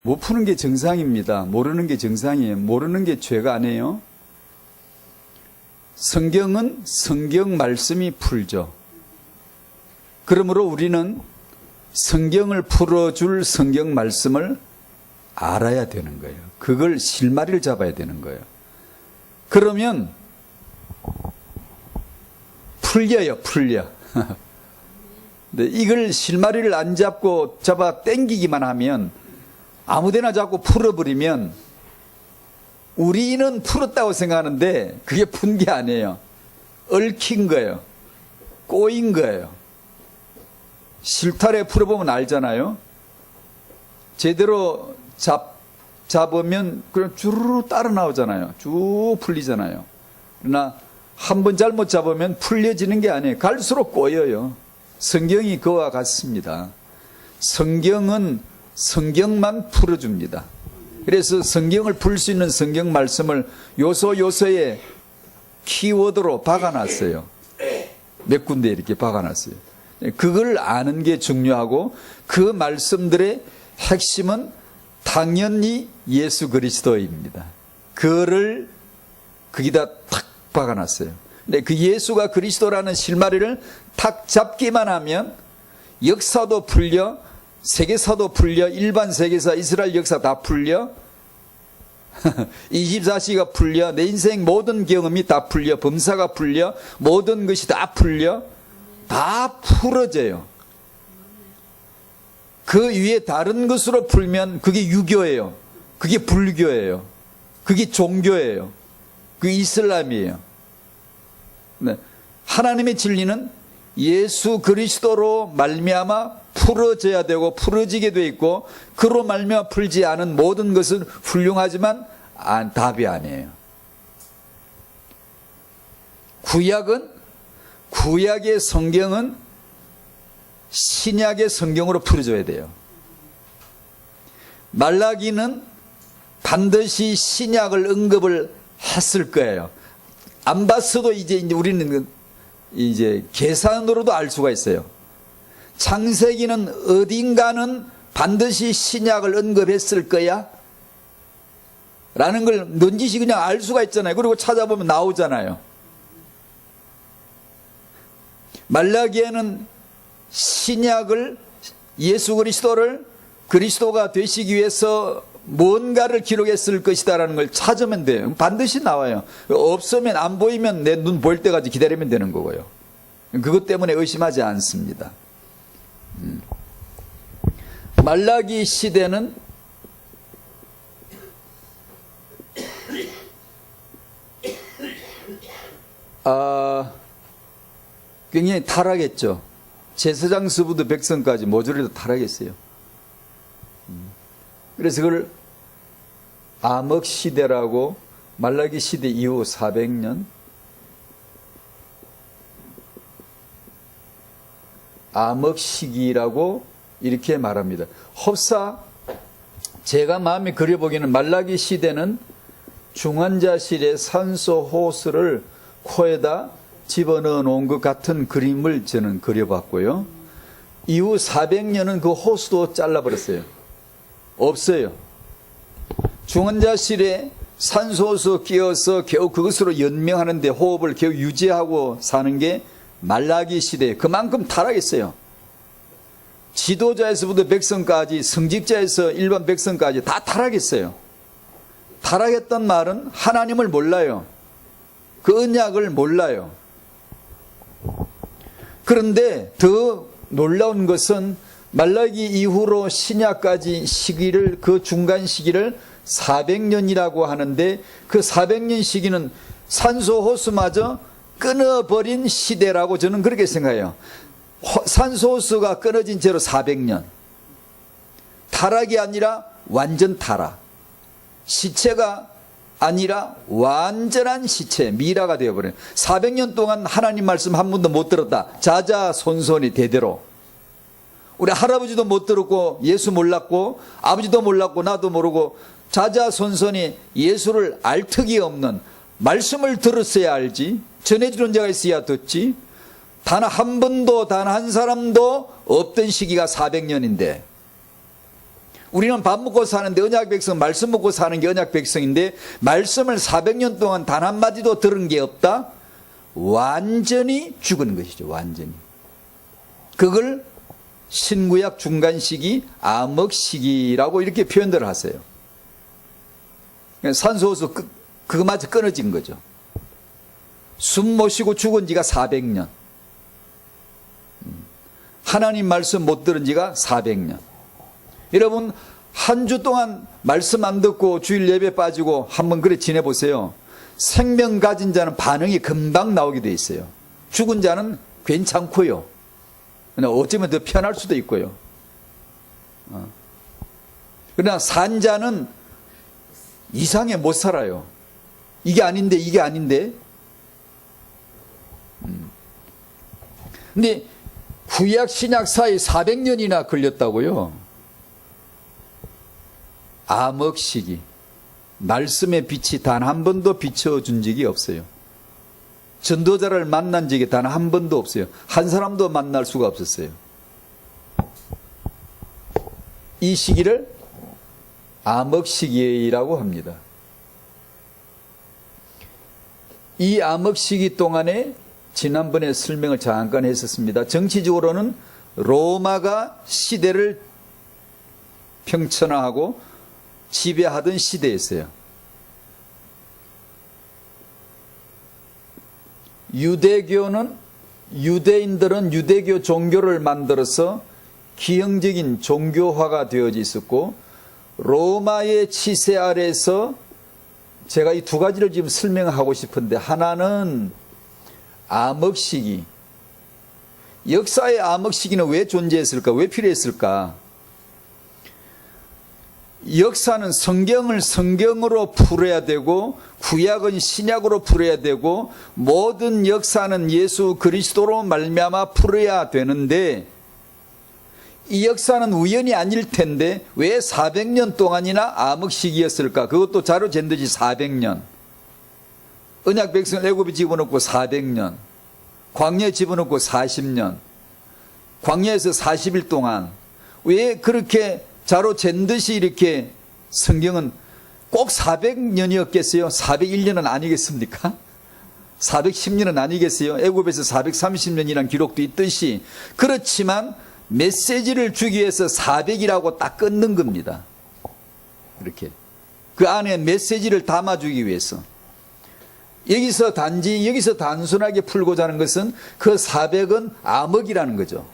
못 푸는 게 정상입니다. 모르는 게 정상이에요. 모르는 게 죄가 아니에요. 성경은 성경 말씀이 풀죠. 그러므로 우리는 성경을 풀어줄 성경 말씀을 알아야 되는 거예요. 그걸 실마리를 잡아야 되는 거예요. 그러면 풀려요, 풀려. 근데 이걸 실마리를 안 잡고 잡아 당기기만 하면, 아무데나 잡고 풀어버리면 우리는 풀었다고 생각하는데 그게 푼 게 아니에요. 얽힌 거예요. 꼬인 거예요. 실타래 풀어보면 알잖아요. 제대로 잡으면 그냥 주르르 따라 나오잖아요. 쭉 풀리잖아요. 그러나 한 번 잘못 잡으면 풀려지는 게 아니에요. 갈수록 꼬여요. 성경이 그와 같습니다. 성경은 성경만 풀어줍니다. 그래서 성경을 풀 수 있는 성경 말씀을 요소요소에 키워드로 박아놨어요. 몇 군데 이렇게 박아놨어요. 그걸 아는 게 중요하고, 그 말씀들의 핵심은 당연히 예수 그리스도입니다. 그를 거기다 탁 박아놨어요. 근데 그 예수가 그리스도라는 실마리를 탁 잡기만 하면 역사도 풀려, 세계사도 풀려, 일반 세계사, 이스라엘 역사 다 풀려, 24시가 풀려, 내 인생 모든 경험이 다 풀려, 범사가 풀려, 모든 것이 다 풀려, 다 풀어져요. 그 위에 다른 것으로 풀면 그게 유교예요. 그게 불교예요. 그게 종교예요. 그게 이슬람이에요. 네. 하나님의 진리는 예수 그리스도로 말미암아 풀어져야 되고 풀어지게 돼 있고, 그로 말미암아 풀지 않은 모든 것은 훌륭하지만 답이 아니에요. 구약의 성경은 신약의 성경으로 풀어줘야 돼요. 말라기는 반드시 신약을 언급을 했을 거예요. 안 봤어도 이제 우리는 계산으로도 알 수가 있어요. 창세기는 어딘가는 반드시 신약을 언급했을 거야 라는 걸 넌지시 그냥 알 수가 있잖아요. 그리고 찾아보면 나오잖아요. 말라기에는 신약을, 예수 그리스도를 그리스도가 되시기 위해서 뭔가를 기록했을 것이다라는 걸 찾으면 돼요. 반드시 나와요. 없으면, 안 보이면 내 눈 보일 때까지 기다리면 되는 거고요. 그것 때문에 의심하지 않습니다. 말라기 시대는 굉장히 타락했죠. 제사장, 서부도 백성까지 모조리 타락했어요. 그래서 그걸 암흑 시대라고, 말라기 시대 이후 400년 암흑 시기라고 이렇게 말합니다. 흡사, 제가 마음에 그려보기에는 말라기 시대는 중환자실에 산소 호스를 코에다 집어넣어 놓은 것 같은 그림을 저는 그려봤고요. 이후 400년은 그 호스도 잘라버렸어요. 없어요. 중환자실에 산소호스 끼워서 겨우 그것으로 연명하는데 호흡을 겨우 유지하고 사는 게 말라기 시대에 그만큼 타락했어요. 지도자에서부터 백성까지, 성직자에서 일반 백성까지 다 타락했어요. 타락했던 말은 하나님을 몰라요. 그 언약을 몰라요. 그런데 더 놀라운 것은 말라기 이후로 신약까지 시기를, 그 중간 시기를 400년이라고 하는데, 그 400년 시기는 산소호수마저 끊어버린 시대라고 저는 그렇게 생각해요. 산소호수가 끊어진 채로 400년. 타락이 아니라 완전 타락. 시체가 아니라 완전한 시체, 미라가 되어버려요. 400년 동안 하나님 말씀 한 번도 못 들었다. 자자손손이 대대로. 우리 할아버지도 못 들었고, 예수 몰랐고, 아버지도 몰랐고, 나도 모르고, 자자손손이 예수를 알 턱이 없는, 말씀을 들었어야 알지, 전해주는 자가 있어야 듣지, 단 한 번도, 단 한 사람도 없던 시기가 400년인데 우리는 밥 먹고 사는데 언약 백성 말씀 먹고 사는 게 언약 백성인데 말씀을 400년 동안 단 한마디도 들은 게 없다? 완전히 죽은 것이죠. 완전히. 그걸 신구약 중간 시기, 암흑 시기라고 이렇게 표현들 하세요. 산소호흡 그거마저 끊어진 거죠. 숨 못 쉬고 죽은 지가 400년. 하나님 말씀 못 들은 지가 400년. 여러분 한 주 동안 말씀 안 듣고 주일 예배 빠지고 한번 그래 지내보세요. 생명 가진 자는 반응이 금방 나오게 돼 있어요. 죽은 자는 괜찮고요. 어쩌면 더 편할 수도 있고요. 그러나 산 자는 이상해 못 살아요. 이게 아닌데 이게 아닌데. 근데 구약 신약 사이 400년이나 걸렸다고요. 암흑 시기. 말씀의 빛이 단 한 번도 비춰준 적이 없어요. 전도자를 만난 적이 단 한 번도 없어요. 한 사람도 만날 수가 없었어요. 이 시기를 암흑 시기라고 합니다. 이 암흑 시기 동안에 지난번에 설명을 잠깐 했었습니다. 정치적으로는 로마가 시대를 평천화하고 지배하던 시대였어요. 유대인들은 유대교 종교를 만들어서 기형적인 종교화가 되어져 있었고, 로마의 치세 아래에서 제가 이 두 가지를 지금 설명하고 싶은데, 하나는 암흑시기. 역사의 암흑시기는 왜 존재했을까? 왜 필요했을까? 역사는 성경을 성경으로 풀어야 되고, 구약은 신약으로 풀어야 되고, 모든 역사는 예수 그리스도로 말미암아 풀어야 되는데, 이 역사는 우연이 아닐 텐데 왜 400년 동안이나 암흑시기였을까? 그것도 자로 잰 듯이 400년. 언약 백성을 애굽에 집어넣고 400년, 광야에 집어넣고 40년, 광야에서 40일 동안. 왜 그렇게 자로 잰 듯이 이렇게 성경은 꼭 400년이었겠어요? 401년은 아니겠습니까? 410년은 아니겠어요? 애굽에서 430년이라는 기록도 있듯이. 그렇지만 메시지를 주기 위해서 400이라고 딱 끊는 겁니다. 이렇게 그 안에 메시지를 담아주기 위해서. 여기서 단순하게 풀고자 하는 것은 그 400은 암흑이라는 거죠.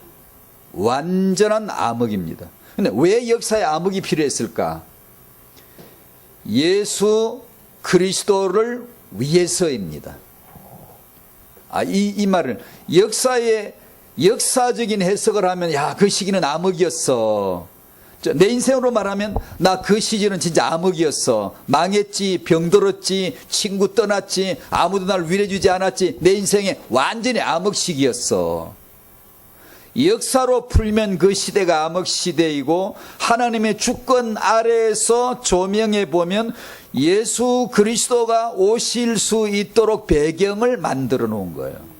완전한 암흑입니다. 근데 왜 역사에 암흑이 필요했을까? 예수 그리스도를 위해서입니다. 이 말을 역사적인 해석을 하면, 야, 그 시기는 암흑이었어. 내 인생으로 말하면, 나 그 시기는 진짜 암흑이었어. 망했지, 병들었지, 친구 떠났지, 아무도 날 위로해주지 않았지. 내 인생에 완전히 암흑 시기였어. 역사로 풀면 그 시대가 암흑 시대이고, 하나님의 주권 아래에서 조명해 보면 예수 그리스도가 오실 수 있도록 배경을 만들어 놓은 거예요.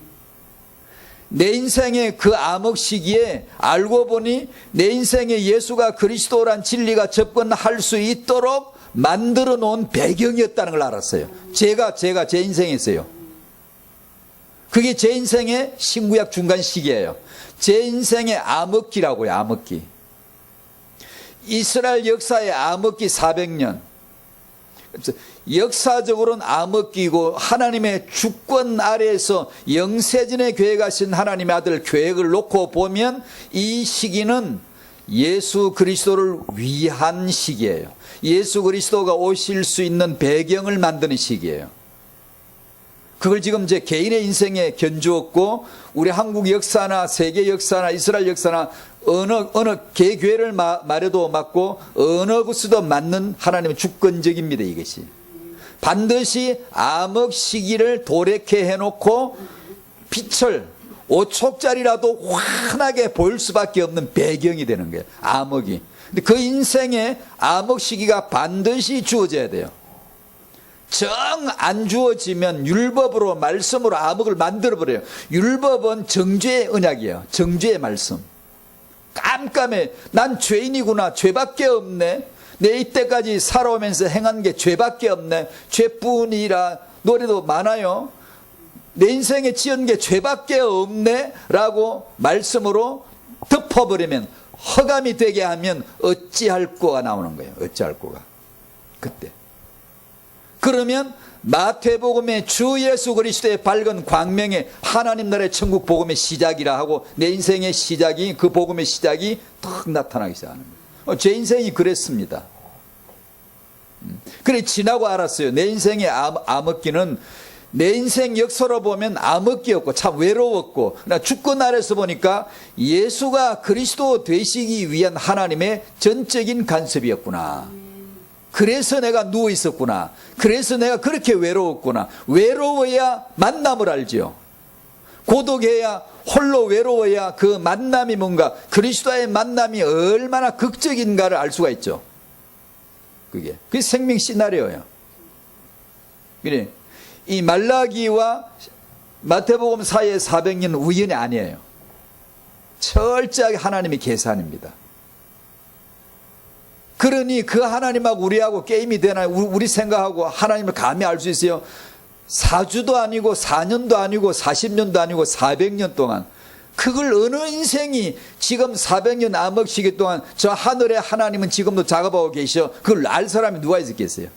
내 인생의 그 암흑 시기에 알고 보니 내 인생에 예수가 그리스도란 진리가 접근할 수 있도록 만들어 놓은 배경이었다는 걸 알았어요. 제가 제 인생에서요. 그게 제 인생의 신구약 중간 시기예요. 제 인생의 암흑기라고요. 암흑기. 이스라엘 역사의 암흑기 400년. 역사적으로는 암흑기고, 하나님의 주권 아래에서 영세전에 계획하신 하나님의 아들 계획을 놓고 보면 이 시기는 예수 그리스도를 위한 시기예요. 예수 그리스도가 오실 수 있는 배경을 만드는 시기예요. 그걸 지금 제 개인의 인생에 견주었고, 우리 한국 역사나 세계 역사나 이스라엘 역사나 어느 개교회를 말해도 맞고 어느 곳에도 맞는 하나님의 주권적입니다. 이것이 반드시 암흑 시기를 도래케 해놓고 빛을 5초짜리라도 환하게 보일 수밖에 없는 배경이 되는 거예요. 암흑이. 근데 그 인생에 암흑 시기가 반드시 주어져야 돼요. 정 안 주어지면 율법으로 말씀으로 암흑을 만들어버려요. 율법은 정죄의 언약이에요. 정죄의 말씀. 깜깜해. 난 죄인이구나. 죄밖에 없네. 내 이때까지 살아오면서 행한 게 죄밖에 없네. 죄뿐이라 노래도 많아요. 내 인생에 지은 게 죄밖에 없네 라고 말씀으로 덮어버리면, 허감이 되게 하면 어찌할 거가 나오는 거예요. 어찌할 거가. 그때. 그러면 마태복음의 주 예수 그리스도의 밝은 광명의 하나님 나라의 천국 복음의 시작이라 하고, 내 인생의 시작이, 그 복음의 시작이 탁 나타나기 시작하는 거예요. 제 인생이 그랬습니다. 그래 지나고 알았어요. 내 인생의 암흑기는, 내 인생 역사로 보면 암흑기였고 참 외로웠고, 나 죽고 날에서 보니까 예수가 그리스도 되시기 위한 하나님의 전적인 간섭이었구나. 그래서 내가 누워 있었구나. 그래서 내가 그렇게 외로웠구나. 외로워야 만남을 알지요. 고독해야, 홀로 외로워야 그 만남이 뭔가, 그리스도와의 만남이 얼마나 극적인가를 알 수가 있죠. 그게 생명 시나리오예요. 그래, 이 말라기와 마태복음 사이의 400년 우연이 아니에요. 철저하게 하나님의 계산입니다. 그러니 그 하나님하고 우리하고 게임이 되나요? 우리 생각하고 하나님을 감히 알 수 있어요? 4주도 아니고 4년도 아니고 40년도 아니고 400년 동안, 그걸 어느 인생이 지금 400년 암흑 시기 동안 저 하늘의 하나님은 지금도 작업하고 계셔, 그걸 알 사람이 누가 있었겠어요?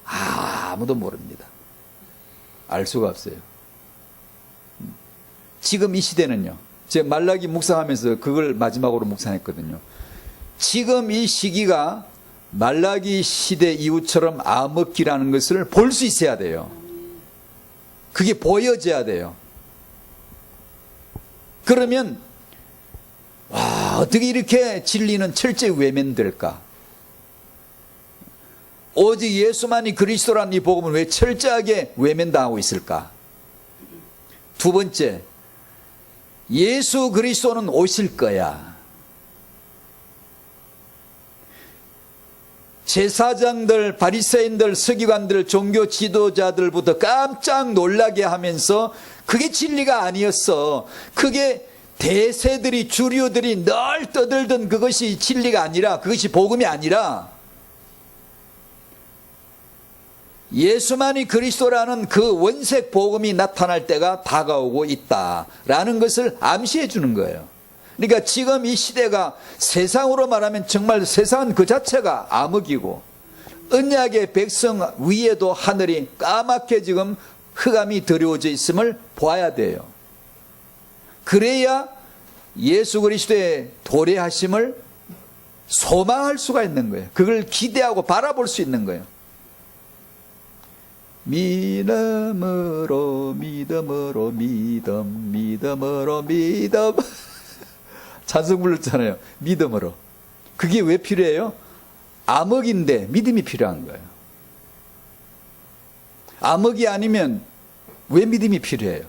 아무도 모릅니다. 알 수가 없어요. 지금 이 시대는요, 제가 말라기 묵상하면서 그걸 마지막으로 묵상했거든요. 지금 이 시기가 말라기 시대 이후처럼 암흑기라는 것을 볼 수 있어야 돼요. 그게 보여져야 돼요. 그러면 와, 어떻게 이렇게 진리는 철저히 외면될까? 오직 예수만이 그리스도라는 이 복음을 왜 철저하게 외면당하고 있을까? 두 번째, 예수 그리스도는 오실 거야. 제사장들, 바리새인들, 서기관들, 종교 지도자들부터 깜짝 놀라게 하면서 그게 진리가 아니었어. 그게 대세들이, 주류들이 늘 떠들던 그것이 진리가 아니라, 그것이 복음이 아니라, 예수만이 그리스도라는 그 원색 복음이 나타날 때가 다가오고 있다라는 것을 암시해 주는 거예요. 그러니까 지금 이 시대가 세상으로 말하면 정말 세상은 그 자체가 암흑이고, 언약의 백성 위에도 하늘이 까맣게 지금 흑암이 드리워져 있음을 보아야 돼요. 그래야 예수 그리스도의 도래하심을 소망할 수가 있는 거예요. 그걸 기대하고 바라볼 수 있는 거예요. 믿음으로 믿음으로 믿음, 믿음으로 믿음. 찬송 불렀잖아요. 믿음으로. 그게 왜 필요해요? 암흑인데 믿음이 필요한 거예요. 암흑이 아니면 왜 믿음이 필요해요?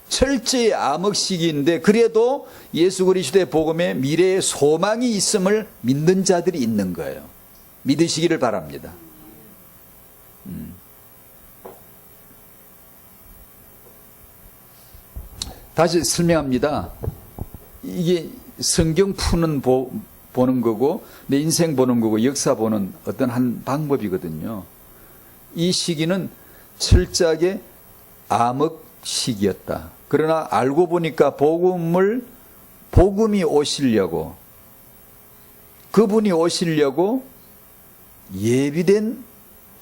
철저히 암흑 시기인데 그래도 예수 그리스도의 복음에 미래의 소망이 있음을 믿는 자들이 있는 거예요. 믿으시기를 바랍니다. 다시 설명합니다. 이게 성경 푸는 보는 거고, 내 인생 보는 거고, 역사 보는 어떤 한 방법이거든요. 이 시기는 철저하게 암흑 시기였다. 그러나 알고 보니까 복음이 오시려고, 그분이 오시려고 예비된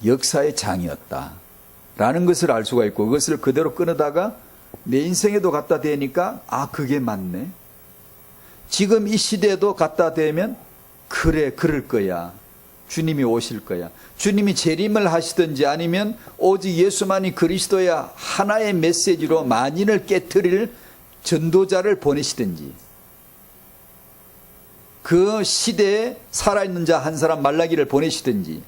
역사의 장이었다 라는 것을 알 수가 있고, 그것을 그대로 끊어다가 내 인생에도 갖다 대니까 그게 맞네. 지금 이 시대에도 갖다 대면 그래, 그럴 거야. 주님이 오실 거야. 주님이 재림을 하시든지 아니면 오직 예수만이 그리스도야 하나의 메시지로 만인을 깨트릴 전도자를 보내시든지, 그 시대에 살아있는 자 한 사람 말라기를 보내시든지,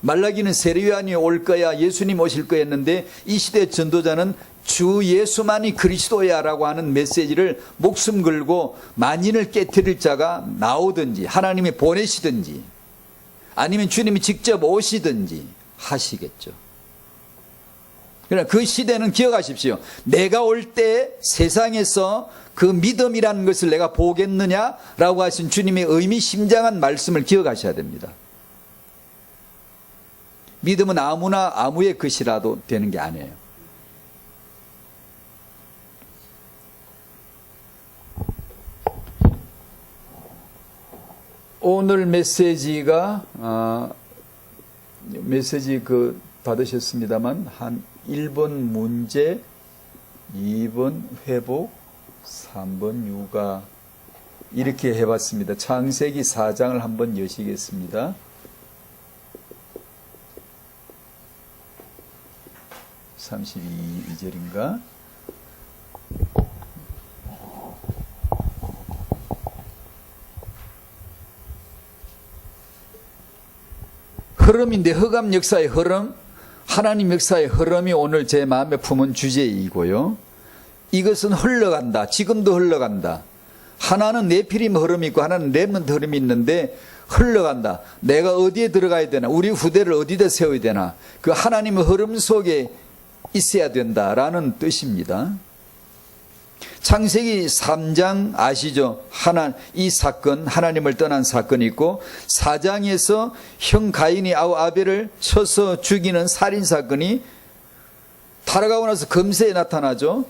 말라기는 세례요한이 올 거야, 예수님 오실 거야 했는데 이 시대의 전도자는 주 예수만이 그리스도야 라고 하는 메시지를 목숨 걸고 만인을 깨트릴 자가 나오든지, 하나님이 보내시든지 아니면 주님이 직접 오시든지 하시겠죠. 그러나 그 시대는 기억하십시오. 내가 올 때 세상에서 그 믿음이라는 것을 내가 보겠느냐라고 하신 주님의 의미심장한 말씀을 기억하셔야 됩니다. 믿음은 아무나 아무의 것이라도 되는 게 아니에요. 오늘 메시지가 메시지 받으셨습니다만 한 1번 문제, 2번 회복, 3번 육아 이렇게 해봤습니다. 창세기 4장을 한번 여시겠습니다. 32절인가? 흐름인데 흑암 역사의 흐름, 하나님 역사의 흐름이 오늘 제 마음에 품은 주제이고요. 이것은 흘러간다. 지금도 흘러간다. 하나는 네피림 흐름이 있고 하나는 렘넌트 흐름이 있는데 흘러간다. 내가 어디에 들어가야 되나? 우리 후대를 어디다 세워야 되나? 그 하나님의 흐름 속에 있어야 된다라는 뜻입니다. 창세기 3장 아시죠? 이 사건, 하나님을 떠난 사건이 있고 4장에서 형 가인이 아벨을 쳐서 죽이는 살인사건이 타락하고 나서 금세에 나타나죠.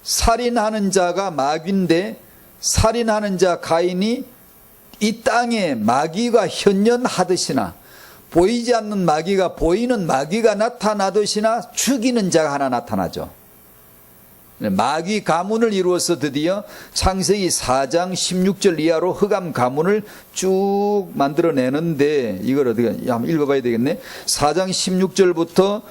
살인하는 자가 마귀인데 살인하는 자 가인이 이 땅에 마귀가 현현하듯이나 보이지 않는 마귀가 보이는 마귀가 나타나듯이나 죽이는 자가 하나 나타나죠. 마귀 가문을 이루어서 드디어 창세기 4장 16절 이하로 흑암 가문을 쭉 만들어내는데 이걸 어떻게 한번 읽어봐야 되겠네. 4장 16절부터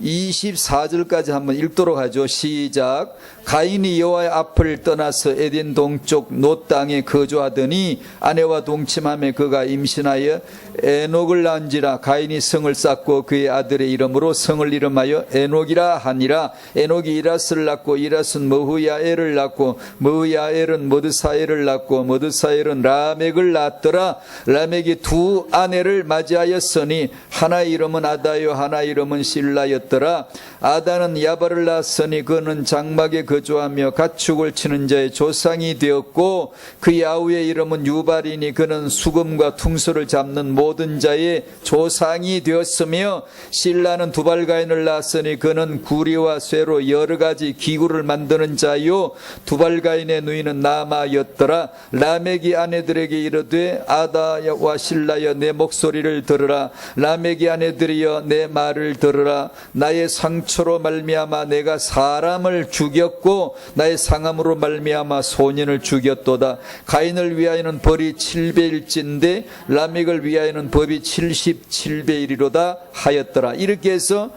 24절까지 한번 읽도록 하죠. 시작. 가인이 여호와의 앞을 떠나서 에덴 동쪽 노 땅에 거주하더니 아내와 동침하며 그가 임신하여 에녹을 낳은지라. 가인이 성을 쌓고 그의 아들의 이름으로 성을 이름하여 에녹이라 하니라. 에녹이 이라스를 낳고 이라스는 머후야엘을 낳고 머후야엘은 머드사엘을 낳고 머드사엘은 라멕을 낳았더라. 라멕이 두 아내를 맞이하였으니 하나 이름은 아다요 하나 이름은 실라였더라. 아다는 야발을 낳았으니 그는 장막에 거주하며 가축을 치는 자의 조상이 되었고 그의 아우의 이름은 유발이니 그는 수금과 퉁소를 잡는 모든 자의 조상이 되었으며 실라는 두발가인을 낳았으니 그는 구리와 쇠로 여러 가지 기구를 만드는 자요 두발가인의 누이는 나마였더라. 라멕이 아내들에게 이르되 아다와 실라여 내 목소리를 들으라. 라멕이 아내들이여 내 말을 들으라. 나의 상처로 말미암아 내가 사람을 죽였고 나의 상함으로 말미암아 소년을 죽였도다. 가인을 위하여는 벌이 7배일진데 라멕을 위하여는 법이 77배이리로다 하였더라. 이렇게 해서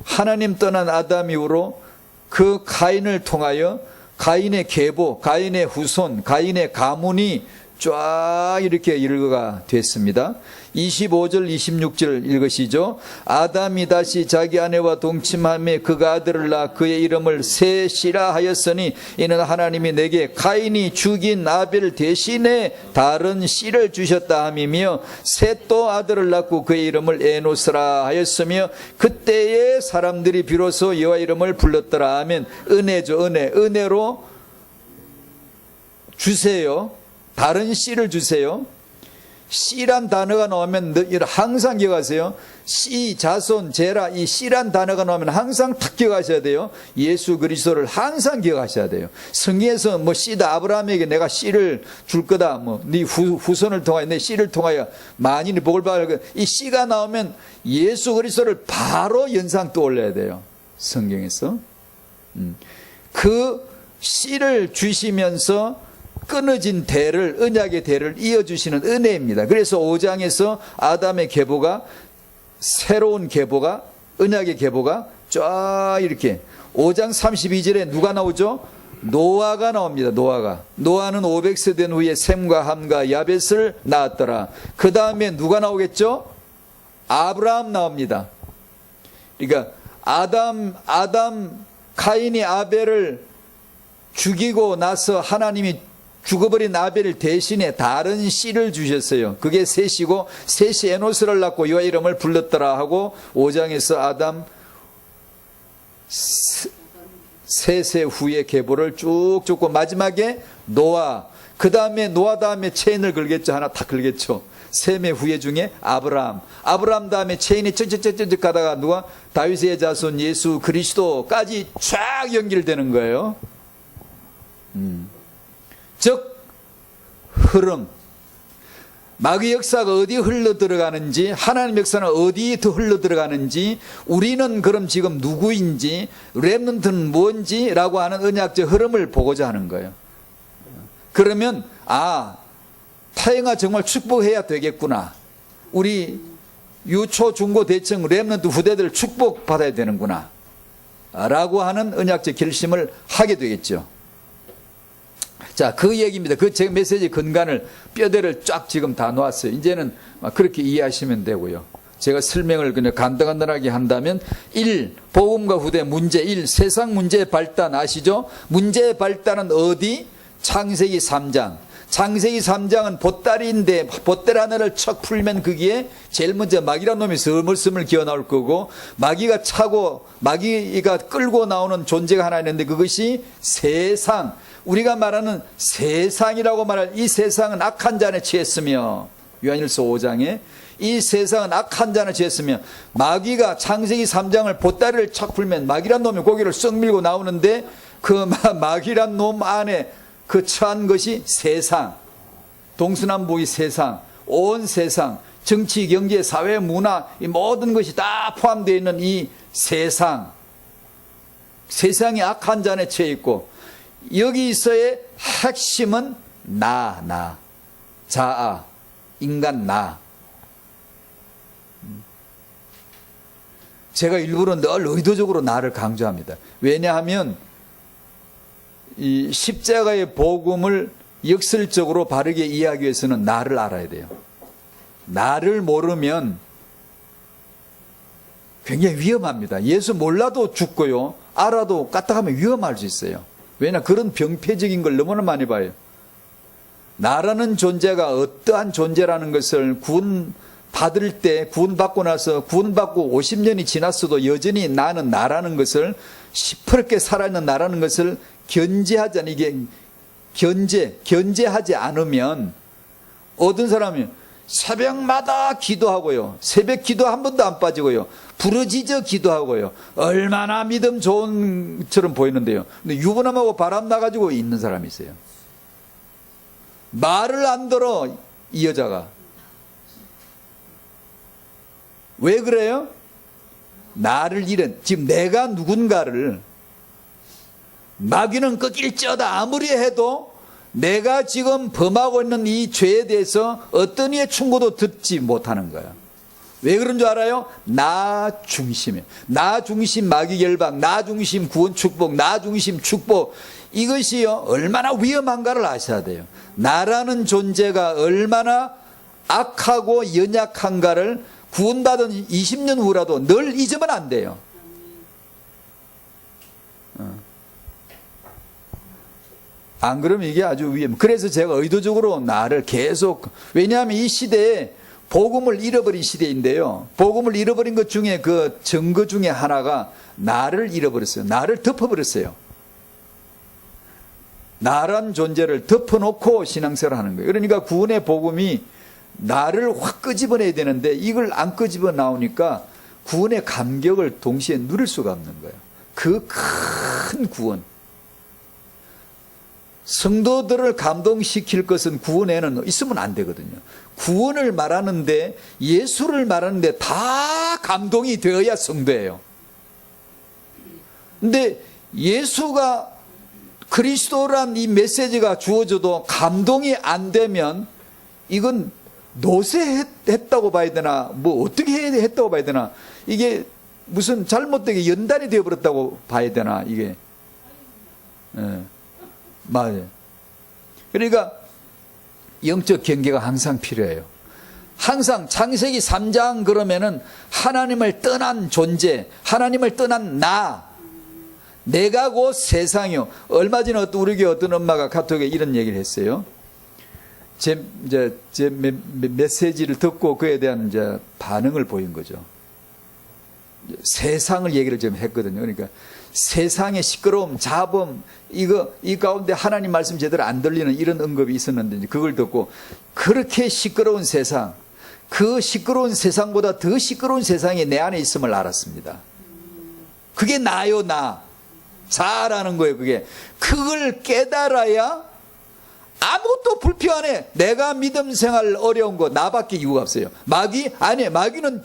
하나님 떠난 아담 이후로 그 가인을 통하여 가인의 계보, 가인의 후손, 가인의 가문이 쫙 이렇게 일거가 됐습니다. 25절 26절 읽으시죠. 아담이 다시 자기 아내와 동침하며 그가 아들을 낳아 그의 이름을 셋이라 하였으니 이는 하나님이 내게 가인이 죽인 아벨 대신에 다른 씨를 주셨다 함이며 셋도 아들을 낳고 그의 이름을 에노스라 하였으며 그때에 사람들이 비로소 여호와 이름을 불렀더라 하면 은혜죠. 은혜로 주세요. 다른 씨를 주세요. 씨란 단어가 나오면 항상 기억하세요. 씨, 자손, 제라, 이 씨란 단어가 나오면 항상 탁 기억하셔야 돼요. 예수 그리스도를 항상 기억하셔야 돼요. 성경에서 뭐 씨다 아브라함에게 내가 씨를 줄 거다, 뭐 네 후손을 통하여 내 씨를 통하여 만인이 복을 받을 거다. 이 씨가 나오면 예수 그리스도를 바로 연상 떠올려야 돼요. 성경에서 그 씨를 주시면서 끊어진 대를, 언약의 대를 이어주시는 은혜입니다. 그래서 5장에서 아담의 계보가, 새로운 계보가, 언약의 계보가 쫙 이렇게 5장 32절에 누가 나오죠? 노아가 나옵니다. 노아는 500세 된 후에 셈과 함과 야벳을 낳았더라. 그 다음에 누가 나오겠죠? 아브라함 나옵니다. 그러니까 가인이 아벨을 죽이고 나서 하나님이 죽어버린 아벨 대신에 다른 씨를 주셨어요. 그게 셋이고 셋이 에노스를 낳고 여호와 이름을 불렀더라 하고 5장에서 아담 셋세 후에 계보를 쭉 쫓고 마지막에 노아, 그 다음에 노아 다음에 체인을 걸겠죠. 하나 다 걸겠죠. 셈의 후예 중에 아브라함 다음에 체인이 쩍쩍쩍쩍 가다가 누가 다윗의 자손 예수 그리스도까지 쫙 연결되는 거예요. 즉 흐름, 마귀 역사가 어디 흘러 들어가는지, 하나님 역사는 어디 더 흘러 들어가는지, 우리는 그럼 지금 누구인지, 렘넌트는 뭔지라고 하는 언약적 흐름을 보고자 하는 거예요. 그러면 타영아 정말 축복해야 되겠구나. 우리 유초 중고 대청 렘넌트 후대들 축복받아야 되는구나 라고 하는 언약적 결심을 하게 되겠죠. 자, 그 얘기입니다. 그 제 메시지 근간을 뼈대를 쫙 지금 다 놓았어요. 이제는 그렇게 이해하시면 되고요. 제가 설명을 그냥 간단하게 한다면 1. 복음과 후대 문제 1. 세상 문제의 발단 아시죠? 문제의 발단은 어디? 창세기 3장. 창세기 3장은 보따리인데 보따리 하나를 척 풀면 거기에 제일 먼저 마귀란 놈이 스물스물 기어 나올 거고, 마귀가 차고 마귀가 끌고 나오는 존재가 하나 있는데 그것이 세상, 우리가 말하는 세상이라고 말할 이 세상은 악한 잔에 취했으며, 요한일서 5장에 이 세상은 악한 잔에 취했으며, 마귀가 창세기 3장을 보따리를 척 풀면 마귀란 놈이 고기를 썩 밀고 나오는데 그 마귀란 놈 안에 그 처한 것이 세상, 동서남북이 세상, 온 세상, 정치, 경제, 사회, 문화, 이 모든 것이 다 포함되어 있는 이 세상, 세상이 악한 잔에 취해 있고, 여기서의 핵심은 나, 자아, 인간 나. 제가 일부러 늘 의도적으로 나를 강조합니다. 왜냐하면 이 십자가의 복음을 역설적으로 바르게 이해하기 위해서는 나를 알아야 돼요. 나를 모르면 굉장히 위험합니다. 예수 몰라도 죽고요, 알아도 까딱하면 위험할 수 있어요. 왜냐, 그런 병폐적인 걸 너무나 많이 봐요. 나라는 존재가 어떠한 존재라는 것을 구원받을 때, 구원받고 나서 구원받고 50년이 지났어도 여전히 나는 나라는 것을, 시퍼렇게 살아있는 나라는 것을 견제하지 않으면, 이게 견제하지 않으면, 어떤 사람이 새벽마다 기도하고요, 새벽 기도 한 번도 안 빠지고요, 부르짖어 기도하고요, 얼마나 믿음 좋은 처럼 보이는데요, 근데 유부남하고 바람 나가지고 있는 사람이 있어요. 말을 안 들어, 이 여자가. 왜 그래요? 나를 잃은, 지금 내가 누군가를, 마귀는 꺾일지어다 아무리 해도 내가 지금 범하고 있는 이 죄에 대해서 어떤 이의 충고도 듣지 못하는 거야. 왜 그런 줄 알아요? 나 중심이에요. 나 중심 마귀 결박, 나 중심 구원 축복, 나 중심 축복, 이것이요 얼마나 위험한가를 아셔야 돼요. 나라는 존재가 얼마나 악하고 연약한가를 구원받은 20년 후라도 늘 잊으면 안 돼요. 안 그러면 이게 아주 위험. 그래서 제가 의도적으로 나를 계속, 왜냐하면 이 시대에 복음을 잃어버린 시대인데요, 복음을 잃어버린 것 중에 그 증거 중에 하나가 나를 잃어버렸어요. 나를 덮어버렸어요. 나란 존재를 덮어놓고 신앙생활을 하는 거예요. 그러니까 구원의 복음이 나를 확 끄집어내야 되는데 이걸 안 끄집어 나오니까 구원의 감격을 동시에 누릴 수가 없는 거예요. 그 큰 구원, 성도들을 감동시킬 것은 구원에는 있으면 안 되거든요. 구원을 말하는데, 예수를 말하는데 다 감동이 되어야 성도예요. 근데 예수가, 그리스도란 이 메시지가 주어져도 감동이 안 되면 이건 노쇠했다고 봐야 되나, 뭐 어떻게 해야 했다고 봐야 되나, 이게 무슨 잘못되게 연단이 되어버렸다고 봐야 되나, 이게. 맞아요. 그러니까 영적 경계가 항상 필요해요. 항상 창세기 3장 그러면은 하나님을 떠난 존재, 하나님을 떠난 나, 내가 곧 세상이요. 얼마 전에 우리 교회 어떤 엄마가 카톡에 이런 얘기를 했어요. 제 메시지를 듣고 그에 대한 반응을 보인 거죠. 세상을 얘기를 좀 했거든요. 그러니까 세상의 시끄러움, 잡음, 이 가운데 하나님 말씀 제대로 안 들리는 이런 언급이 있었는데 그걸 듣고 그렇게 시끄러운 세상, 그 시끄러운 세상보다 더 시끄러운 세상이 내 안에 있음을 알았습니다. 그게 나요, 나. 잘하는 거예요, 그게. 그걸 깨달아야 아무것도 불편해. 내가 믿음 생활 어려운 거 나밖에 이유가 없어요. 마귀? 아니에요. 마귀는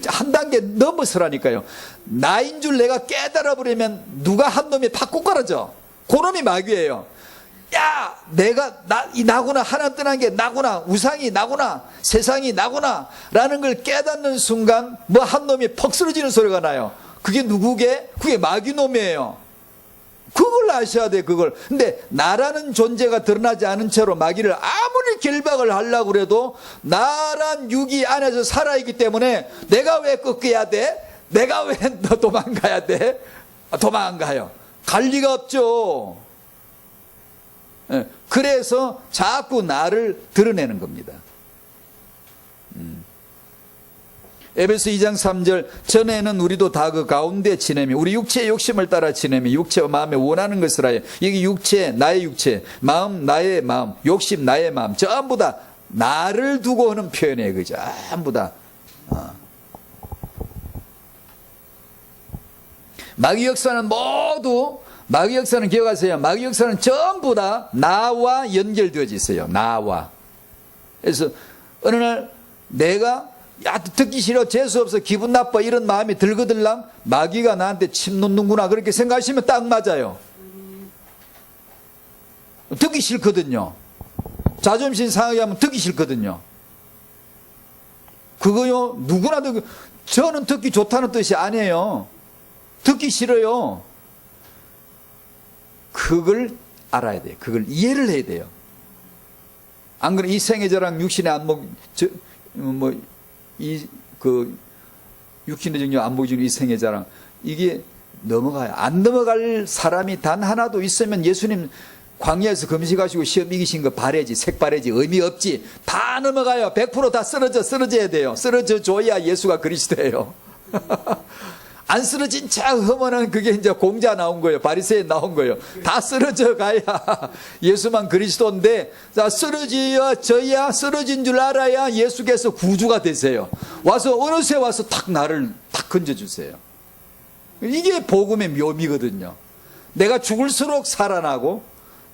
한 단계 넘어서라니까요. 나인 줄 내가 깨달아 버리면 누가 한 놈이 다 꼬꾸라져. 그놈이 마귀예요. 야, 내가 나구나. 하나님 떠난 게 나구나. 우상이 나구나. 세상이 나구나. 라는 걸 깨닫는 순간 뭐 한 놈이 퍽 쓰러지는 소리가 나요. 그게 누구게? 그게 마귀 놈이에요. 그걸 아셔야 돼, 그걸. 근데 나라는 존재가 드러나지 않은 채로 마귀를 아무리 결박을 하려고 그래도 나란 육이 안에서 살아있기 때문에 내가 왜 꺾여야 돼? 내가 왜 도망가야 돼? 도망 안 가요. 갈 리가 없죠. 그래서 자꾸 나를 드러내는 겁니다. 에베소 2장 3절 전에는 우리도 다 그 가운데 지내며 우리 육체의 욕심을 따라 지내며 육체와 마음에 원하는 것을 하여 이게 육체 나의 육체 마음 나의 마음 욕심 나의 마음 전부 다 나를 두고 하는 표현이에요. 그죠? 전부 다 마귀 역사는 모두 마귀 역사는 기억하세요. 마귀 역사는 전부 다 나와 연결되어져 있어요. 나와. 그래서 어느 날 내가 야, 듣기 싫어, 재수없어, 기분 나빠 이런 마음이 들거들랑 마귀가 나한테 침 놓는구나 그렇게 생각하시면 딱 맞아요. 듣기 싫거든요. 자존심 상하게 하면 듣기 싫거든요. 그거요 누구나 저는 듣기 좋다는 뜻이 아니에요. 듣기 싫어요. 그걸 알아야 돼요. 그걸 이해를 해야 돼요. 안 그러면 이 생애자랑 육신의 안목 육신의 정력 안목이 주는 이 생애자랑 이게 넘어가요. 안 넘어갈 사람이 단 하나도 있으면 예수님 광야에서 금식하시고 시험 이기신 거 바래지 색바래지 의미 없지. 다 넘어가요. 100% 다 쓰러져야 돼요. 쓰러져 줘야 예수가 그리스도예요. 안 쓰러진 척 하면은 그게 이제 공자 나온 거예요. 바리새인 나온 거예요. 다 쓰러져 가야 예수만 그리스도인데, 자, 쓰러져야 쓰러진 줄 알아야 예수께서 구주가 되세요. 와서 어느새 와서 탁 나를 탁 건져주세요. 이게 복음의 묘미거든요. 내가 죽을수록 살아나고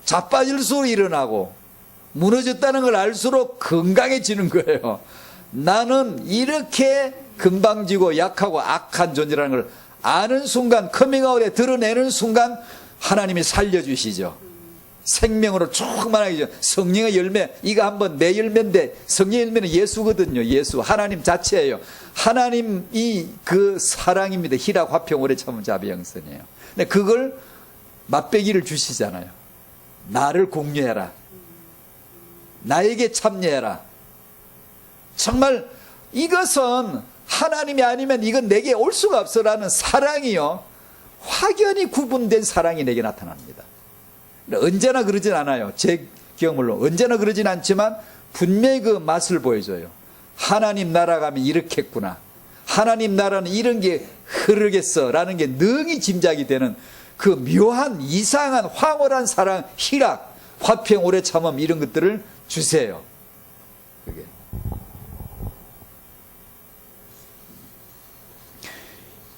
자빠질수록 일어나고 무너졌다는 걸 알수록 건강해지는 거예요. 나는 이렇게 금방지고 약하고 악한 존재라는 걸 아는 순간, 커밍아웃에 드러내는 순간 하나님이 살려주시죠. 생명으로 충만하게 성령의 열매, 이거 한번 내 열매인데 성령의 열매는 예수거든요. 예수, 하나님 자체예요. 하나님이 그 사랑입니다. 희락, 화평, 오래 참음, 자비, 영선이에요. 근데 그걸 맛배기를 주시잖아요. 나를 공유해라. 나에게 참여해라. 정말 이것은 하나님이 아니면 이건 내게 올 수가 없어라는 사랑이요, 확연히 구분된 사랑이 내게 나타납니다. 언제나 그러진 않아요. 제 경험으로 언제나 그러진 않지만 분명히 그 맛을 보여줘요. 하나님 나라 가면 이렇게 했구나, 하나님 나라는 이런 게 흐르겠어 라는 게 능히 짐작이 되는 그 묘한 이상한 황홀한 사랑, 희락, 화평, 오래 참음 이런 것들을 주세요. 그게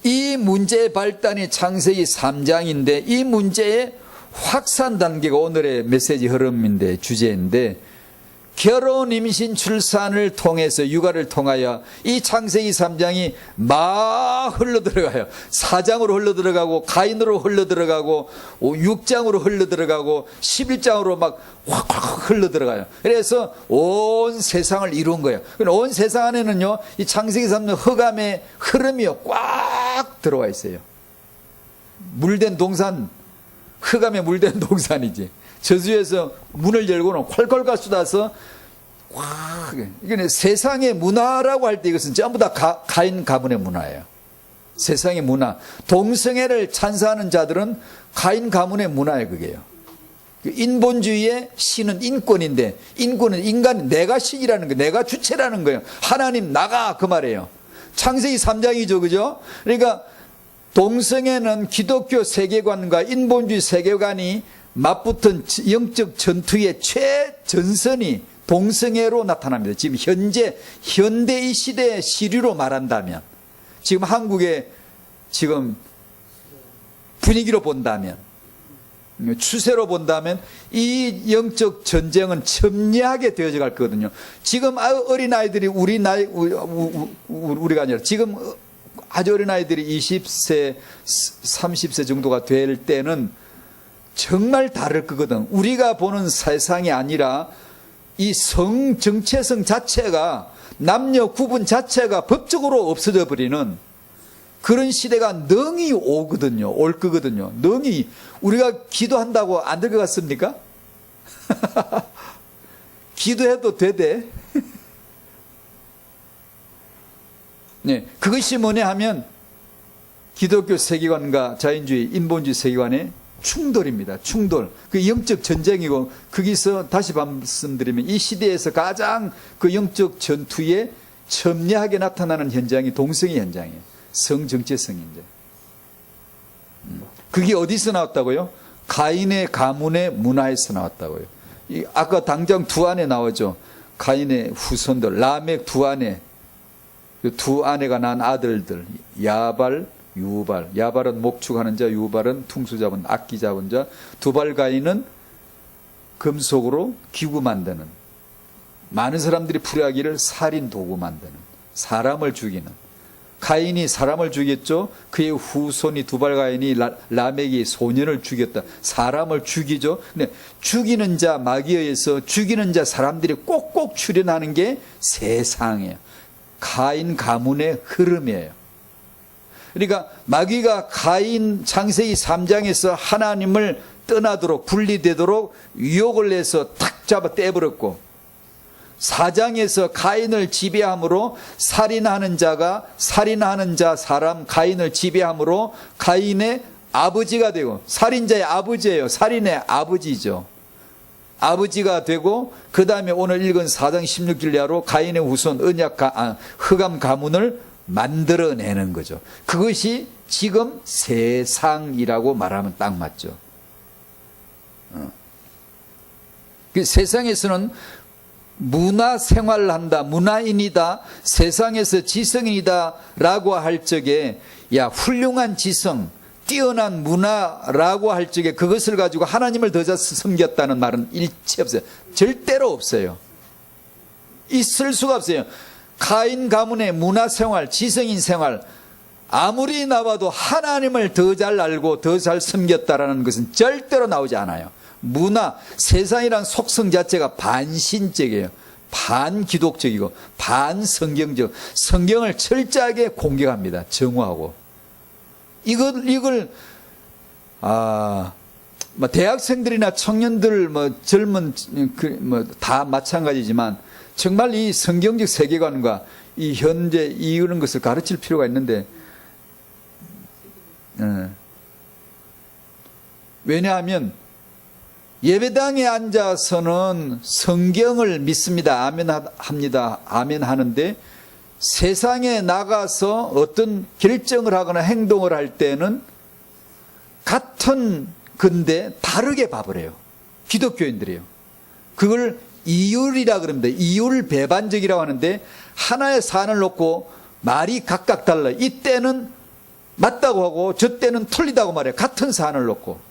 이 문제의 발단이 창세기 3장인데 이 문제의 확산 단계가 오늘의 메시지 흐름인데, 주제인데, 결혼, 임신, 출산을 통해서, 육아를 통하여 이 창세기 3장이 막 흘러들어가요. 4장으로 흘러들어가고 가인으로 흘러들어가고 6장으로 흘러들어가고 11장으로 막 확 흘러들어가요. 그래서 온 세상을 이룬 거예요. 온 세상 안에는요, 이 창세기 3장 흑암의 흐름이요 꽉 들어와 있어요. 물된 동산, 흑암에 물된 동산이지. 저수에서 문을 열고는 콸콸콸 쏟아서 확, 이게 세상의 문화라고 할 때 이것은 전부 다 가인 가문의 문화예요. 세상의 문화. 동성애를 찬성하는 자들은 가인 가문의 문화예요. 그게요. 인본주의의 신은 인권인데, 인권은 인간, 내가 신이라는 거예요. 내가 주체라는 거예요. 하나님 나가, 그 말이에요. 창세기 3장이죠. 그죠? 그러니까 동성애는 기독교 세계관과 인본주의 세계관이 맞붙은 영적 전투의 최전선이 동성애로 나타납니다. 지금 현대 이 시대의 시류로 말한다면, 지금 한국의 지금 분위기로 본다면, 추세로 본다면 이 영적 전쟁은 첨예하게 되어져 갈 거거든요. 지금 어린아이들이 우리가 아니라 지금 아주 어린아이들이 20세, 30세 정도가 될 때는 정말 다를 거거든. 우리가 보는 세상이 아니라 이 정체성 자체가, 남녀 구분 자체가 법적으로 없어져 버리는 그런 시대가 능히 오거든요. 올 거거든요. 능히. 우리가 기도한다고 안 될 것 같습니까? 기도해도 되대. 네, 그것이 뭐냐 하면 기독교 세계관과 자연주의, 인본주의 세계관의 충돌입니다. 충돌. 그 영적 전쟁이고, 거기서 다시 말씀드리면 이 시대에서 가장 그 영적 전투에 첨예하게 나타나는 현장이 동성애 현장이에요. 성정체성인데. 그게 어디서 나왔다고요? 가인의 가문의 문화에서 나왔다고요. 아까 당장 두 아내 나오죠. 가인의 후손들, 라멕 두 아내, 두 아내가 낳은 아들들, 야발, 유발. 야발은 목축하는 자, 유발은 퉁수 잡은, 악기 잡은 자. 두발 가인은 금속으로 기구 만드는, 많은 사람들이 풀이하기를 살인 도구 만드는, 사람을 죽이는. 가인이 사람을 죽였죠. 그의 후손이 두발 가인이 라멕이 소년을 죽였다. 사람을 죽이죠. 근데 죽이는 자, 마귀에서 죽이는 자 사람들이 꼭꼭 출현하는 게 세상이에요. 가인 가문의 흐름이에요. 그러니까 마귀가 가인 창세기 3장에서 하나님을 떠나도록, 분리되도록 유혹을 해서 탁 잡아 떼버렸고, 4장에서 가인을 지배함으로 살인하는 자 사람 가인을 지배함으로 가인의 아버지가 되고, 살인자의 아버지예요. 살인의 아버지죠. 아버지가 되고, 그 다음에 오늘 읽은 4장 16절야로 가인의 후손 흑암 가문을 만들어내는 거죠. 그것이 지금 세상이라고 말하면 딱 맞죠. 그 세상에서는 문화 생활을 한다, 문화인이다, 세상에서 지성인이다 라고 할 적에, 야, 훌륭한 지성, 뛰어난 문화라고 할 적에 그것을 가지고 하나님을 더 잘 섬겼다는 말은 일체 없어요. 절대로 없어요. 있을 수가 없어요. 가인 가문의 문화 생활, 지성인 생활, 아무리 나와도 하나님을 더 잘 알고 더 잘 섬겼다라는 것은 절대로 나오지 않아요. 문화, 세상이란 속성 자체가 반신적이에요. 반기독적이고 반성경적, 성경을 철저하게 공격합니다. 정오하고. 이걸 대학생들이나 청년들, 젊은 다 마찬가지지만 정말 이 성경적 세계관과 이 현재 이런 것을 가르칠 필요가 있는데, 왜냐하면 예배당에 앉아서는 성경을 믿습니다. 아멘 합니다. 아멘 하는데, 세상에 나가서 어떤 결정을 하거나 행동을 할 때는 같은 건데 다르게 봐버려요. 기독교인들이에요. 그걸 이율이라 그럽니다. 이율 배반적이라고 하는데, 하나의 산을 놓고 말이 각각 달라요. 이때는 맞다고 하고 저 때는 틀리다고 말해요. 같은 산을 놓고.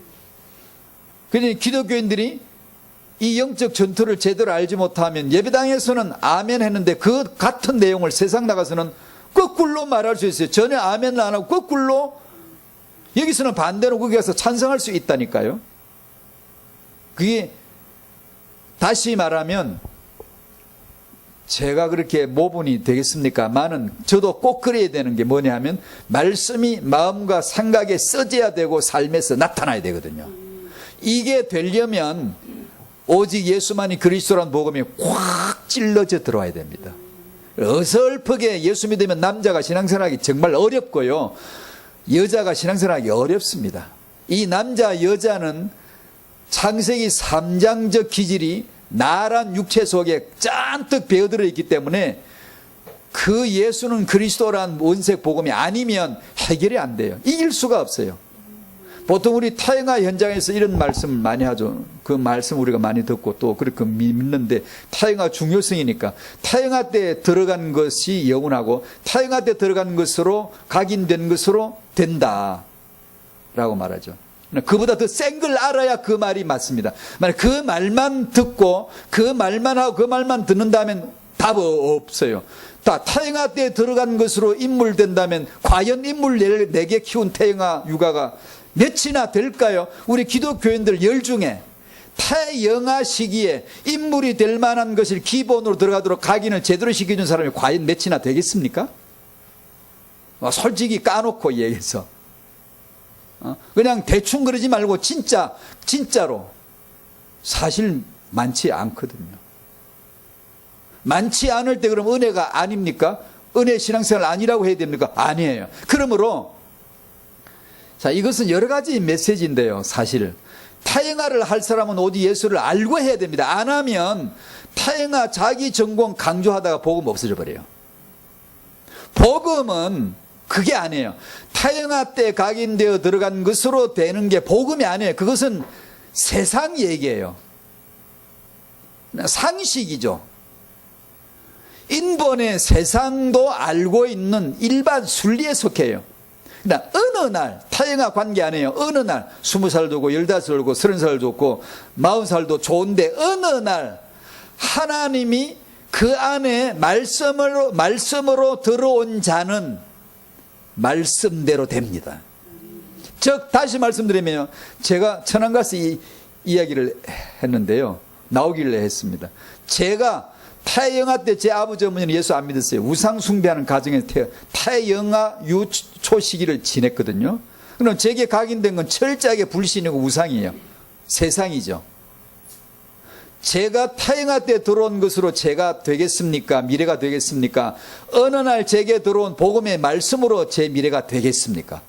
그러니 기독교인들이 이 영적 전투를 제대로 알지 못하면 예배당에서는 아멘 했는데 그 같은 내용을 세상 나가서는 거꾸로 말할 수 있어요. 전혀 아멘을 안 하고 거꾸로, 여기서는 반대로 거기 가서 찬성할 수 있다니까요. 그게 다시 말하면, 제가 그렇게 모분이 되겠습니까? 많은, 저도 꼭 그래야 되는 게 뭐냐 하면, 말씀이 마음과 생각에 써져야 되고 삶에서 나타나야 되거든요. 이게 되려면 오직 예수만이 그리스도라는 복음이 꽉 찔러져 들어와야 됩니다. 어설프게 예수 믿으면 남자가 신앙생활하기 정말 어렵고요, 여자가 신앙생활하기 어렵습니다. 이 남자 여자는 창세기 3장적 기질이 나란 육체 속에 잔뜩 배어들어 있기 때문에 그 예수는 그리스도란 원색 복음이 아니면 해결이 안 돼요. 이길 수가 없어요. 보통 우리 타영아 현장에서 이런 말씀을 많이 하죠. 그 말씀 우리가 많이 듣고 또 그렇게 믿는데, 타영아 중요성이니까 타영아 때 들어간 것이 영원하고 타영아 때 들어간 것으로 각인된 것으로 된다 라고 말하죠. 그보다 더 센 걸 알아야 그 말이 맞습니다. 만약 그 말만 듣고 그 말만 하고 그 말만 듣는다면 답 없어요. 다 타영아 때 들어간 것으로 인물된다면 과연 인물 4개 키운 타영아 육아가 몇이나 될까요? 우리 기독교인들 열 중에 타영아 시기에 인물이 될 만한 것을 기본으로 들어가도록 각인을 제대로 시켜준 사람이 과연 몇이나 되겠습니까? 솔직히 까놓고 얘기해서 그냥 대충 그러지 말고 진짜로 사실 많지 않거든요. 많지 않을 때 그럼 은혜가 아닙니까? 은혜 신앙생활 아니라고 해야 됩니까? 아니에요. 그러므로 자, 이것은 여러 가지 메시지인데요. 사실 타영아를 할 사람은 오직 예수를 알고 해야 됩니다. 안 하면 타영아 자기 전공 강조하다가 복음 없어져 버려요. 복음은 그게 아니에요. 타영아 때 각인되어 들어간 것으로 되는 게 복음이 아니에요. 그것은 세상 얘기예요. 상식이죠. 인본의 세상도 알고 있는 일반 순리에 속해요. 그러나 어느 날, 타영아 관계 아니에요. 어느 날 20살 좋고 15살 좋고 30살 좋고 40살도 좋은데 어느 날 하나님이 그 안에 말씀으로 들어온 자는 말씀대로 됩니다. 즉 다시 말씀드리면 제가 천안가서 이 이야기를 했는데요. 나오길래 했습니다. 제가 타영아 때 제 아버지 어머니는 예수 안 믿었어요. 우상 숭배하는 가정에서 타영아 유초 시기를 지냈거든요. 그럼 제게 각인된 건 철저하게 불신이고 우상이에요. 세상이죠. 제가 타영아 때 들어온 것으로 제가 되겠습니까? 미래가 되겠습니까? 어느 날 제게 들어온 복음의 말씀으로 제 미래가 되겠습니까?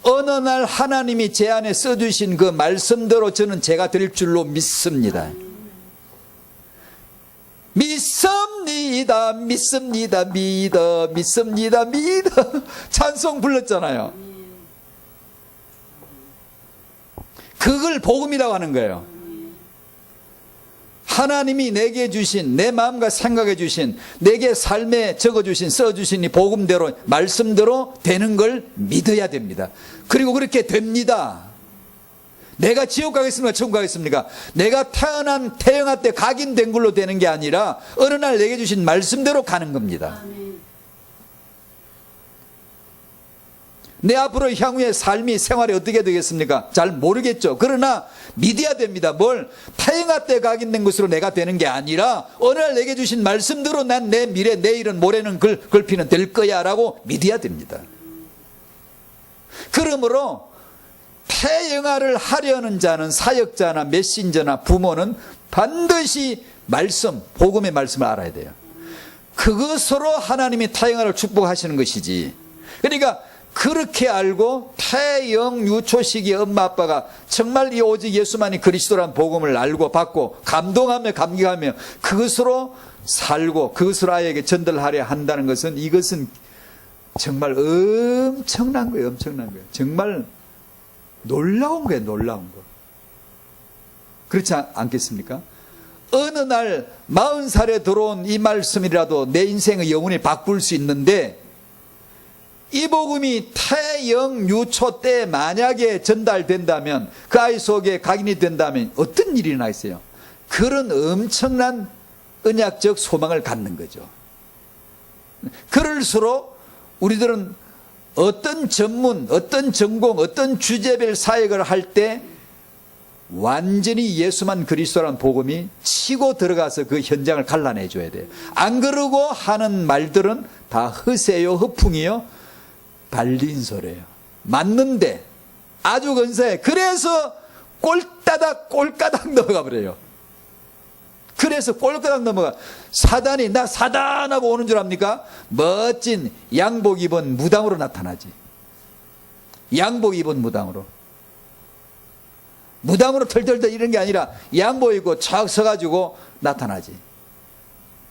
어느 날 하나님이 제 안에 써주신 그 말씀대로 저는 제가 될 줄로 믿습니다. 믿습니다, 믿습니다, 믿습니다, 찬송 불렀잖아요. 그걸 복음이라고 하는 거예요. 하나님이 내게 주신, 내 마음과 생각해 주신, 내게 삶에 적어주신, 써주신 이 복음대로, 말씀대로 되는 걸 믿어야 됩니다. 그리고 그렇게 됩니다. 내가 지옥 가겠습니까? 천국 가겠습니까? 내가 태어난 태영아 때 각인된 걸로 되는 게 아니라 어느 날 내게 주신 말씀대로 가는 겁니다. 내 앞으로 향후의 삶이 생활이 어떻게 되겠습니까? 잘 모르겠죠. 그러나 믿어야 됩니다. 뭘 태영아 때 각인된 것으로 내가 되는 게 아니라 어느 날 내게 주신 말씀대로 난 내 미래, 내일은 모레는 걸피는 될 거야 라고 믿어야 됩니다. 그러므로 태영아를 하려는 자는 사역자나 메신저나 부모는 반드시 말씀, 복음의 말씀을 알아야 돼요. 그것으로 하나님이 태영아를 축복하시는 것이지. 그러니까 그렇게 알고 태영 유초 시기에 엄마 아빠가 정말 이 오직 예수만이 그리스도란 복음을 알고 받고 감동하며 감격하며 그것으로 살고 그것으로 아이에게 전달하려 한다는 것은 이것은 정말 엄청난 거예요. 엄청난 거예요. 정말 놀라운 거예요. 놀라운 거. 그렇지 않겠습니까? 어느 날 40살에 들어온 이 말씀이라도 내 인생의 영혼이 바꿀 수 있는데 이 복음이 태영 유초 때 만약에 전달된다면 그 아이 속에 각인이 된다면 어떤 일이 일어나겠어요? 그런 엄청난 언약적 소망을 갖는 거죠. 그럴수록 우리들은 어떤 전문, 어떤 전공, 어떤 주제별 사역을 할 때 완전히 예수만 그리스도라는 복음이 치고 들어가서 그 현장을 갈라내 줘야 돼요. 안 그러고 하는 말들은 다 허세요, 허풍이요, 발린 소리예요. 맞는데 아주 근사해. 그래서 꼴까닥 넘어가 버려요. 그래서 꼴까닥 넘어가. 사단이 나 사단하고 오는 줄 압니까? 멋진 양복 입은 무당으로 나타나지. 양복 입은 무당으로. 무당으로 털털털 이런 게 아니라 양복 입고 촥 서가지고 나타나지.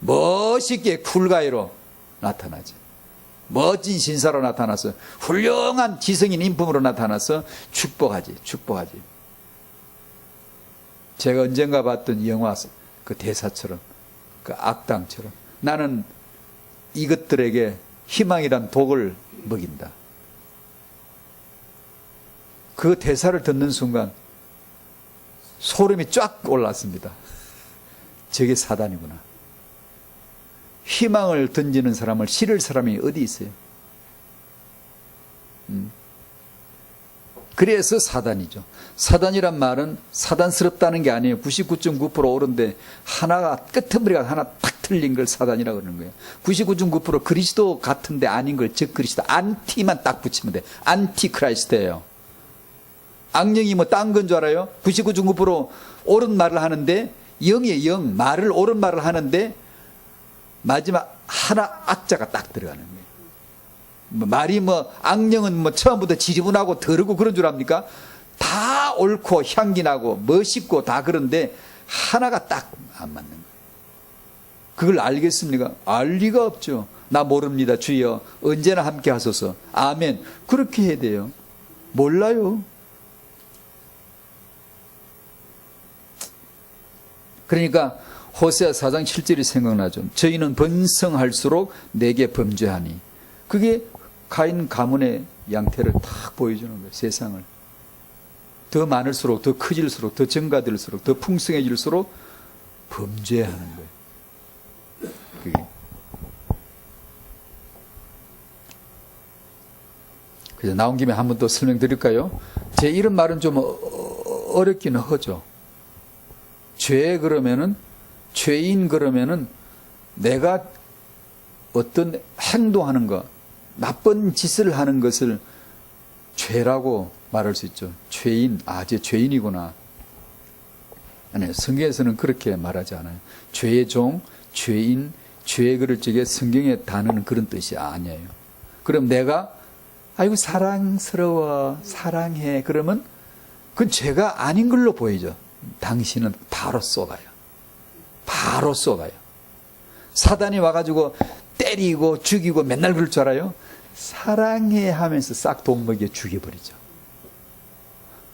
멋있게 쿨가이로 나타나죠. 멋진 신사로 나타나서 훌륭한 지성인 인품으로 나타나서 축복하지. 제가 언젠가 봤던 영화 그 대사처럼, 그 악당처럼 나는 이것들에게 희망이란 독을 먹인다. 그 대사를 듣는 순간 소름이 쫙 올랐습니다. 저게 사단이구나. 희망을 던지는 사람을 싫을 사람이 어디 있어요? 그래서 사단이죠. 사단이란 말은 사단스럽다는 게 아니에요. 99.9% 옳은데 하나가 끄트머리가 하나 탁 틀린 걸 사단이라고 그러는 거예요. 99.9% 그리스도 같은데 아닌 걸 즉 그리스도 안티만 딱 붙이면 돼. 안티 크라이스트예요. 악령이 뭐 딴 건 줄 알아요? 99.9% 옳은 말을 하는데 영이에요. 영. 말을 옳은 말을 하는데 마지막 하나 악자가 딱 들어가는 거예요. 말이 뭐 악령은 뭐 처음부터 지저분하고 더럽고 그런 줄 압니까? 다 옳고 향기 나고 멋있고 다 그런데 하나가 딱 안 맞는 거예요. 그걸 알겠습니까? 알 리가 없죠. 나 모릅니다. 주여 언제나 함께 하소서. 아멘. 그렇게 해야 돼요. 몰라요. 그러니까 호세아 4장 7절이 생각나죠. 저희는 번성할수록 내게 범죄하니. 그게 가인 가문의 양태를 딱 보여주는 거예요. 세상을. 더 많을수록, 더 커질수록, 더 증가될수록, 더 풍성해질수록 범죄하는 거예요. 그게. 그래서 나온 김에 한 번 더 설명드릴까요? 제 이런 말은 좀 어렵기는 하죠. 죄 그러면은, 죄인 그러면은 내가 어떤 행동하는 것, 나쁜 짓을 하는 것을 죄라고 말할 수 있죠. 죄인, 쟤 죄인이구나. 아니, 성경에서는 그렇게 말하지 않아요. 죄의 종, 죄인, 죄의 그럴 적에 성경에 단어는 그런 뜻이 아니에요. 그럼 내가 아이고 사랑스러워, 사랑해. 그러면 그건 죄가 아닌 걸로 보이죠. 당신은 바로 쏘가요. 바로 쏘가요. 사단이 와가지고 때리고 죽이고 맨날 그럴 줄 알아요? 사랑해 하면서 싹 독먹여 죽여버리죠.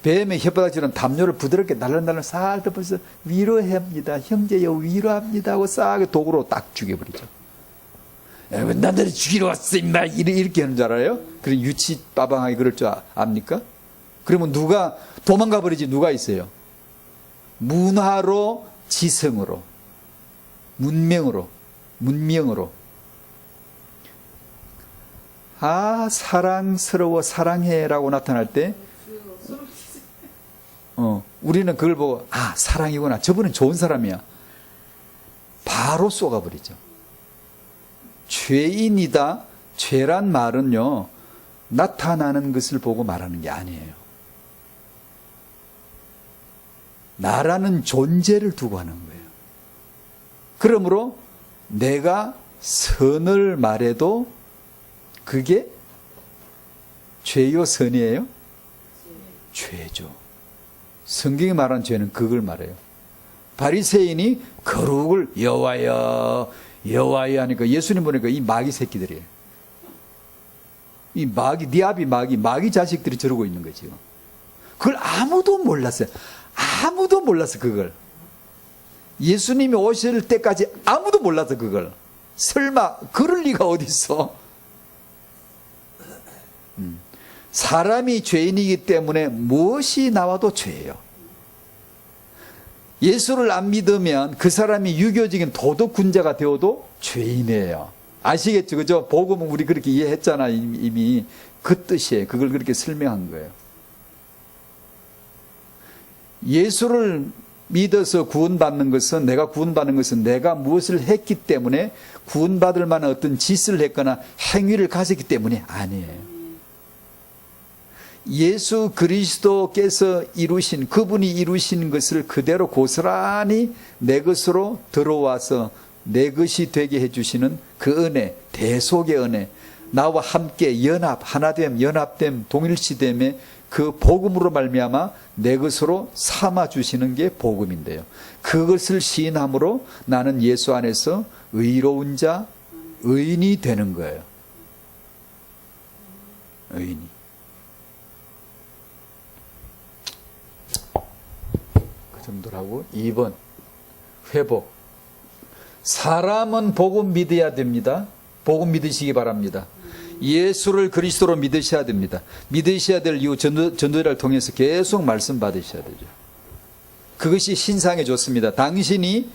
뱀의 혓바닥처럼 담요를 부드럽게 날랑날랑 살 덮어서 위로합니다. 형제여 위로합니다 하고 싹 독으로 딱 죽여버리죠. 여러분 나들이 죽이러 왔어 임마 이렇게 하는 줄 알아요? 그런 유치빠방하게 그럴 줄 압니까? 그러면 누가 도망가 버리지 누가 있어요? 문화로 지성으로 문명으로 사랑스러워 사랑해라고 나타날 때 우리는 그걸 보고 사랑이구나 저분은 좋은 사람이야 바로 쏘가버리죠. 죄인이다 죄란 말은요 나타나는 것을 보고 말하는 게 아니에요. 나라는 존재를 두고 하는 거예요. 그러므로 내가 선을 말해도 그게 죄요 선이에요? 죄죠. 성경이 말한 죄는 그걸 말해요. 바리새인이 거룩을 여호와여 하니까 예수님 보니까 이 마귀 새끼들이에요. 이 마귀, 네 앞이 마귀 자식들이 저러고 있는 거죠. 그걸 아무도 몰랐어요. 아무도 몰랐어 그걸. 예수님이 오실 때까지 아무도 몰랐어 그걸. 설마 그럴 리가 어디 있어? 사람이 죄인이기 때문에 무엇이 나와도 죄예요. 예수를 안 믿으면 그 사람이 유교적인 도덕군자가 되어도 죄인이에요. 아시겠죠? 그죠? 복음은 우리 그렇게 이해했잖아 이미. 그 뜻이에요. 그걸 그렇게 설명한 거예요. 예수를 믿어서 구원받는 것은 내가 구원받는 것은 내가 무엇을 했기 때문에 구원받을 만한 어떤 짓을 했거나 행위를 가졌기 때문이 아니에요. 예수 그리스도께서 이루신 그분이 이루신 것을 그대로 고스란히 내 것으로 들어와서 내 것이 되게 해주시는 그 은혜 대속의 은혜 나와 함께 연합 하나됨 연합됨 동일시됨의 그 복음으로 말미암아 내 것으로 삼아 주시는 게 복음인데요. 그것을 시인함으로 나는 예수 안에서 의로운 자, 의인이 되는 거예요. 의인이. 그 정도라고. 2번 회복. 사람은 복음 믿어야 됩니다. 복음 믿으시기 바랍니다. 예수를 그리스도로 믿으셔야 됩니다. 믿으셔야 될 이유 전도자를 통해서 계속 말씀 받으셔야 되죠. 그것이 신상에 좋습니다. 당신이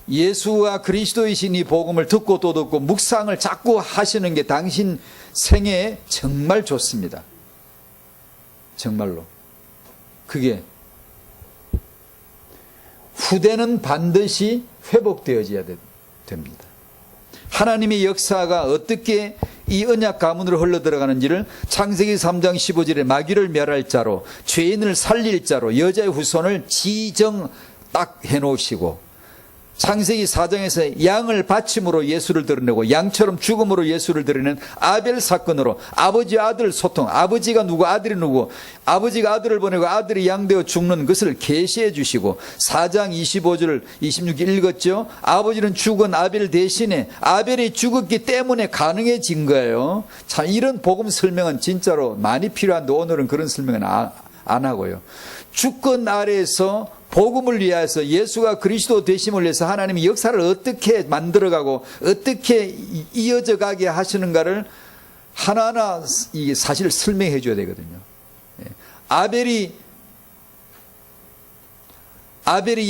예수가 그리스도이신 이 복음을 듣고 또 듣고 묵상을 자꾸 하시는 게 당신 생애에 정말 좋습니다. 정말로. 그게 후대는 반드시 회복되어져야 됩니다. 하나님의 역사가 어떻게 이 언약 가문으로 흘러들어가는지를 창세기 3장 15절에 마귀를 멸할 자로, 죄인을 살릴 자로 여자의 후손을 지정 딱 해놓으시고, 창세기 4장에서 양을 바침으로 예수를 드러내고 양처럼 죽음으로 예수를 드러내는 아벨 사건으로 아버지 아들 소통, 아버지가 누구 아들이 누구, 아버지가 아들을 보내고 아들이 양되어 죽는 것을 계시해 주시고, 4장 25절 26절 읽었죠. 아버지는 죽은 아벨 대신에 아벨이 죽었기 때문에 가능해진 거예요. 참 이런 복음 설명은 진짜로 많이 필요한데 오늘은 그런 설명은 안 하고요. 주권 아래에서 복음을 위하여서 예수가 그리스도 되심을 위해서 하나님이 역사를 어떻게 만들어가고 어떻게 이어져 가게 하시는가를 하나하나 이게 사실 설명해 줘야 되거든요. 아벨이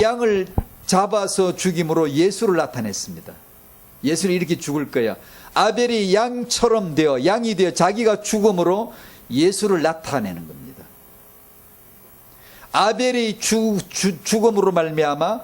양을 잡아서 죽임으로 예수를 나타냈습니다. 예수를 이렇게 죽을 거야. 아벨이 양처럼 되어 양이 되어 자기가 죽음으로 예수를 나타내는 겁니다. 아벨이 죽음으로 말미암아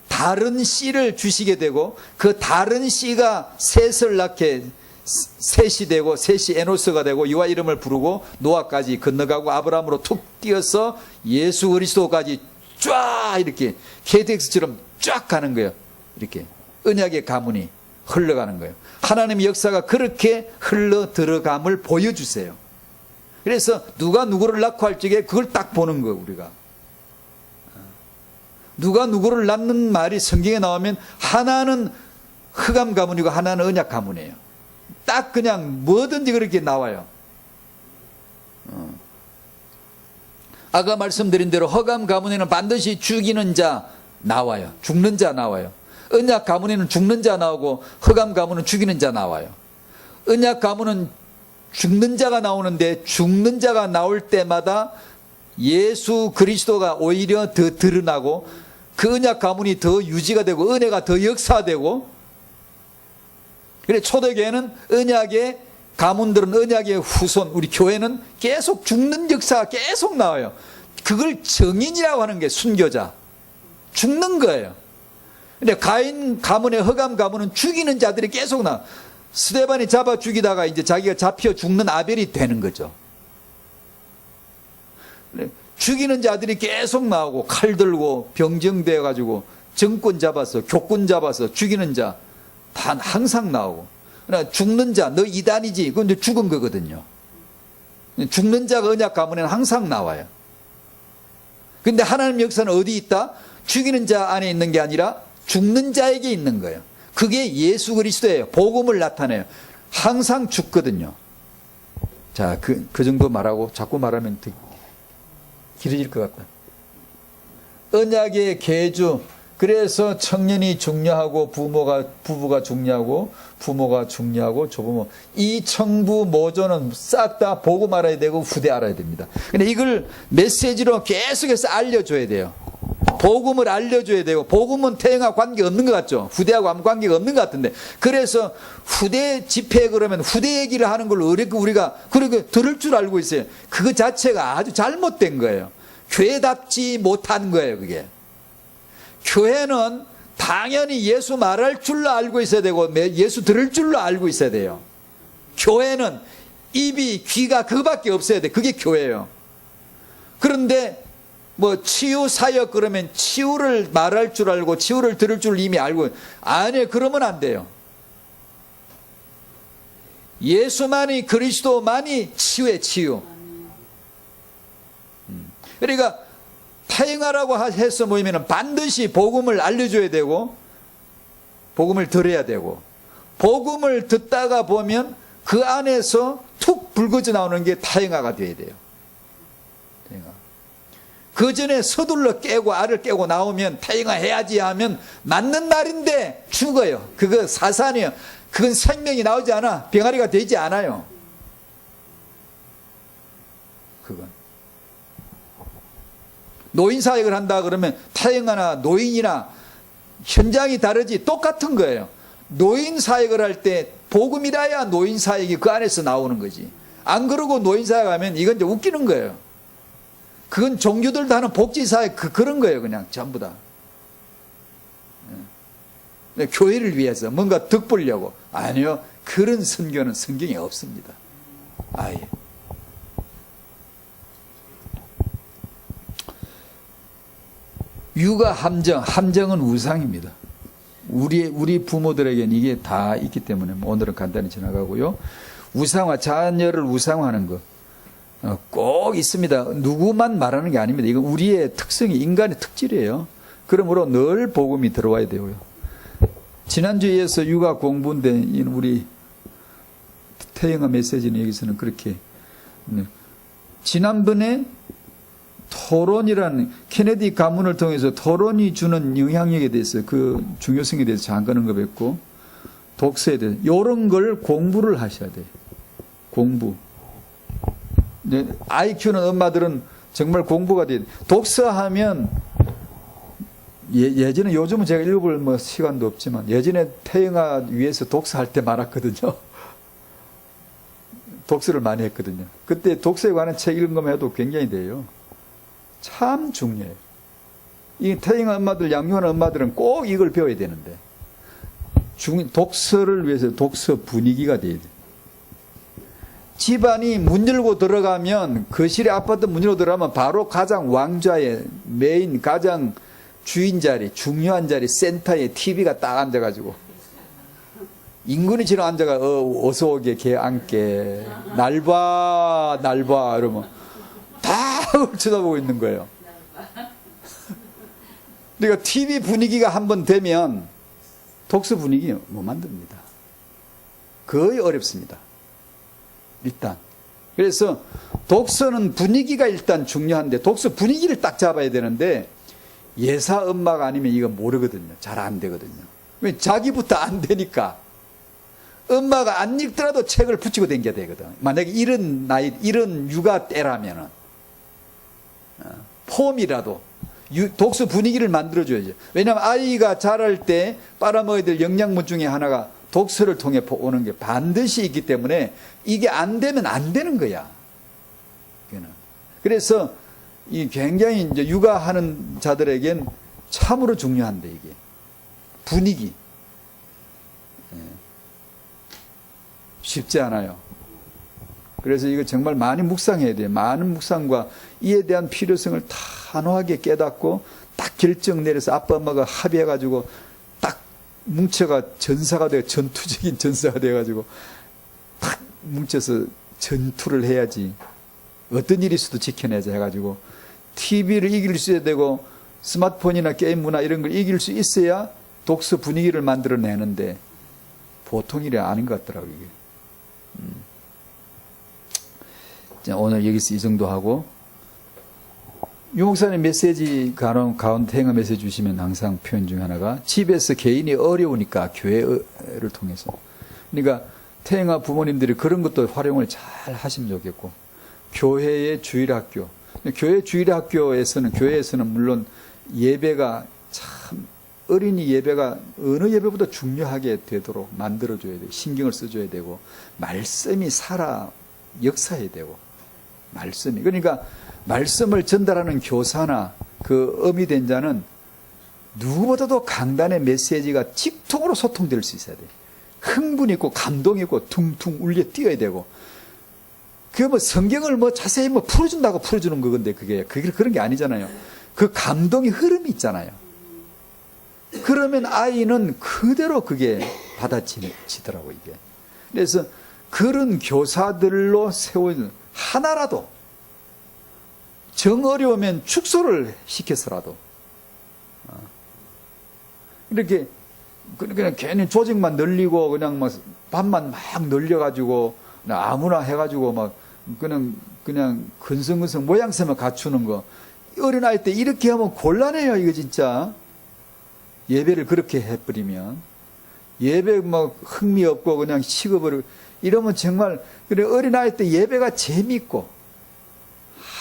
다른 씨를 주시게 되고, 그 다른 씨가 셋을 낳게 셋이 되고, 셋이 에노스가 되고 여호와 이름을 부르고 노아까지 건너가고 아브라함으로 툭 뛰어서 예수 그리스도까지 쫙 이렇게 KTX처럼 쫙 가는 거예요. 이렇게 언약의 가문이 흘러가는 거예요. 하나님의 역사가 그렇게 흘러 들어감을 보여주세요. 그래서 누가 누구를 낳고 할 적에 그걸 딱 보는 거예요. 우리가 누가 누구를 낳는 말이 성경에 나오면 하나는 흑암 가문이고 하나는 언약 가문이에요. 딱 그냥 뭐든지 그렇게 나와요. 아까 말씀드린 대로 흑암 가문에는 반드시 죽이는 자 나와요. 죽는 자 나와요. 언약 가문에는 죽는 자 나오고 흑암 가문은 죽이는 자 나와요. 언약 가문은 죽는 자가 나오는데 죽는 자가 나올 때마다 예수 그리스도가 오히려 더 드러나고 그 언약 가문이 더 유지가 되고 은혜가 더 역사되고, 그래 초대교회는 언약의 가문들은 언약의 후손, 우리 교회는 계속 죽는 역사가 계속 나와요. 그걸 정인이라고 하는 게 순교자, 죽는 거예요. 근데 가인 가문의 흑암 가문은 죽이는 자들이 계속 나와. 스데반이 잡아 죽이다가 이제 자기가 잡혀 죽는 아벨이 되는 거죠. 죽이는 자들이 계속 나오고 칼 들고 병정되어 가지고 정권 잡아서 교권 잡아서 죽이는 자 단 항상 나오고, 그러나 죽는 자 너 이단이지 그건 이제 죽은 거거든요. 죽는 자가 언약 가문에는 항상 나와요. 근데 하나님 역사는 어디 있다? 죽이는 자 안에 있는 게 아니라 죽는 자에게 있는 거예요. 그게 예수 그리스도예요. 복음을 나타내요. 항상 죽거든요. 자, 그 정도 말하고 자꾸 말하면 길어질 것 같다. 언약의 계주. 그래서 청년이 중요하고 부부가 중요하고 부모가 중요하고 조부모. 이 청부 모조는 싹 다 복음 알아야 되고 후대 알아야 됩니다. 근데 이걸 메시지로 계속해서 알려줘야 돼요. 복음을 알려줘야 되고, 복음은 태영하고 관계가 없는 것 같죠. 후대하고 아무 관계가 없는 것 같은데, 그래서 후대 집회 그러면 후대 얘기를 하는 걸 우리가 그렇게 들을 줄 알고 있어요. 그거 자체가 아주 잘못된 거예요. 교회답지 못한 거예요. 그게 교회는 당연히 예수 말할 줄로 알고 있어야 되고 예수 들을 줄로 알고 있어야 돼요. 교회는 입이 귀가 그거밖에 없어야 돼. 그게 교회예요. 그런데 뭐 치유 사역 그러면 치유를 말할 줄 알고 치유를 들을 줄 이미 알고, 아니 그러면 안 돼요. 예수만이 그리스도만이 치유의 치유. 그러니까 타행하라고 해서 모이면 반드시 복음을 알려줘야 되고 복음을 들어야 되고 복음을 듣다가 보면 그 안에서 툭 불거져 나오는 게 타영아가 돼야 돼요. 타영아. 그 전에 서둘러 깨고 알을 깨고 나오면 타영아 해야지 하면 맞는 말인데 죽어요. 그거 사산이에요. 그건 생명이 나오지 않아. 병아리가 되지 않아요. 그건. 노인사역을 한다 그러면 타영아나 노인이나 현장이 다르지 똑같은 거예요. 노인사역을 할 때 복음이라야 노인사역이 그 안에서 나오는 거지. 안 그러고 노인사역 하면 이건 이제 웃기는 거예요. 그건 종교들도 하는 복지사역 그런 거예요. 그냥 전부 다. 교회를 위해서 뭔가 득보려고. 아니요. 그런 선교는 성경에 없습니다. 아예. 육아 함정은 우상입니다. 우리 부모들에게는 이게 다 있기 때문에 오늘은 간단히 지나가고요. 우상화, 자녀를 우상화하는 거 꼭 있습니다. 누구만 말하는 게 아닙니다. 이건 우리의 특성이 인간의 특질이에요. 그러므로 늘 복음이 들어와야 되고요. 지난주에 이어서 육아 공부인데 우리 태영아 메시지는 여기서는 그렇게 지난번에 토론이라는 케네디 가문을 통해서 토론이 주는 영향력에 대해서 그 중요성에 대해서 잠깐 언급했고 독서에 대해서 이런 걸 공부를 하셔야 돼요. 공부. 아이 키우는 엄마들은 정말 공부가 돼요. 독서하면 예전에 요즘은 제가 읽어볼 시간도 없지만 예전에 태영아 위해서 독서할 때 많았거든요. 독서를 많이 했거든요. 그때 독서에 관한 책 읽은 것만 해도 굉장히 돼요. 참 중요해요. 이 태영아 엄마들, 양육하는 엄마들은 꼭 이걸 배워야 되는데 독서를 위해서 독서 분위기가 돼야 돼요. 집안이 문 열고 들어가면 거실에 아파트 문 열고 들어가면 바로 가장 왕좌의 메인 가장 주인 자리, 중요한 자리 센터에 TV가 딱 앉아가지고 인근이처럼 앉아가 어서 오게 개 앉게 날 봐 이러면 다 쳐다보고 있는 거예요. 그러니까 TV 분위기가 한번 되면 독서 분위기 못 만듭니다. 거의 어렵습니다. 일단. 그래서 독서는 분위기가 일단 중요한데 독서 분위기를 딱 잡아야 되는데 예사 엄마가 아니면 이거 모르거든요. 잘 안 되거든요. 왜 자기부터 안 되니까. 엄마가 안 읽더라도 책을 붙이고 다녀야 되거든. 만약에 이런 나이, 이런 육아 때라면은 폼이라도 독서 분위기를 만들어줘야죠. 왜냐하면 아이가 자랄 때 빨아먹어야 될 영양분 중에 하나가 독서를 통해 오는 게 반드시 있기 때문에 이게 안 되면 안 되는 거야. 그래서 이 굉장히 이제 육아하는 자들에겐 참으로 중요한데 이게 분위기 쉽지 않아요. 그래서 이거 정말 많이 묵상해야 돼요. 많은 묵상과 이에 대한 필요성을 단호하게 깨닫고 딱 결정 내려서 아빠 엄마가 합의해가지고 딱 뭉쳐가 전사가 돼 전투적인 전사가 돼가지고 딱 뭉쳐서 전투를 해야지. 어떤 일이 있어도 지켜내자 해가지고 TV를 이길 수 있어야 되고 스마트폰이나 게임 문화 이런 걸 이길 수 있어야 독서 분위기를 만들어내는데 보통 일이 아닌 것 같더라고요. 이게. 오늘 여기서 이 정도 하고 유 목사님 메시지 가운데 태영아 메시지 주시면 항상 표현 중 하나가 집에서 개인이 어려우니까 교회를 통해서 그러니까 태영아 부모님들이 그런 것도 활용을 잘 하시면 좋겠고 교회의 주일학교 교회 주일학교에서는 교회에서는 물론 예배가 참 어린이 예배가 어느 예배보다 중요하게 되도록 만들어줘야 돼요. 신경을 써줘야 되고 말씀이 살아 역사해야 되고 말씀이 그러니까 말씀을 전달하는 교사나 그 어미 된 자는 누구보다도 강단의 메시지가 직통으로 소통될 수 있어야 돼요. 흥분 있고 감동 있고 퉁퉁 울려 뛰어야 되고 그 성경을 자세히 풀어준다고 풀어주는 거건데 그게 그런 게 아니잖아요. 그 감동의 흐름이 있잖아요. 그러면 아이는 그대로 그게 받아지더라고 이게. 그래서 그런 교사들로 세워진 하나라도 정 어려우면 축소를 시켜서라도 이렇게 그냥 괜히 조직만 늘리고 그냥 막 밥만 막 늘려가지고 아무나 해가지고 막 그냥 근성근성 모양새만 갖추는 거. 어린아이 때 이렇게 하면 곤란해요, 이거 진짜. 예배를 그렇게 해버리면. 예배 뭐 흥미없고 그냥 식어버리고 이러면 정말, 그래, 어린아이 때 예배가 재밌고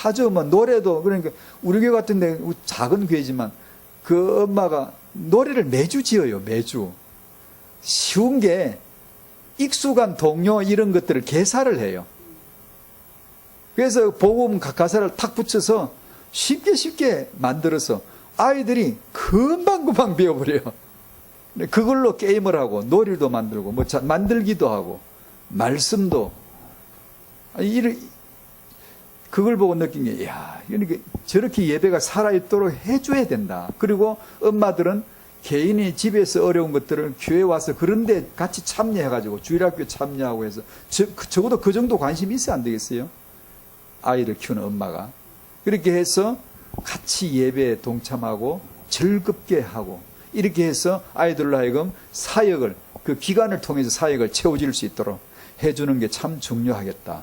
아주 뭐 노래도, 그러니까 우리 교회 같은 데 작은 교회지만 그 엄마가 노래를 매주 지어요, 매주. 쉬운 게 익숙한 동요 이런 것들을 개사를 해요. 그래서 복음 가사를 탁 붙여서 쉽게 만들어서 아이들이 금방 배워버려요. 그걸로 게임을 하고 놀이도 만들고 뭐 만들기도 하고 말씀도. 그걸 보고 느낀 게, 야, 그러니까 저렇게 예배가 살아있도록 해줘야 된다. 그리고 엄마들은 개인이 집에서 어려운 것들을 교회 와서 그런데 같이 참여해가지고 주일학교 참여하고 해서 적어도 그 정도 관심이 있어야 안 되겠어요? 아이를 키우는 엄마가. 그렇게 해서 같이 예배에 동참하고 즐겁게 하고 이렇게 해서 아이들로 하여금 사역을, 그 기간을 통해서 사역을 채워질 수 있도록 해주는 게 참 중요하겠다.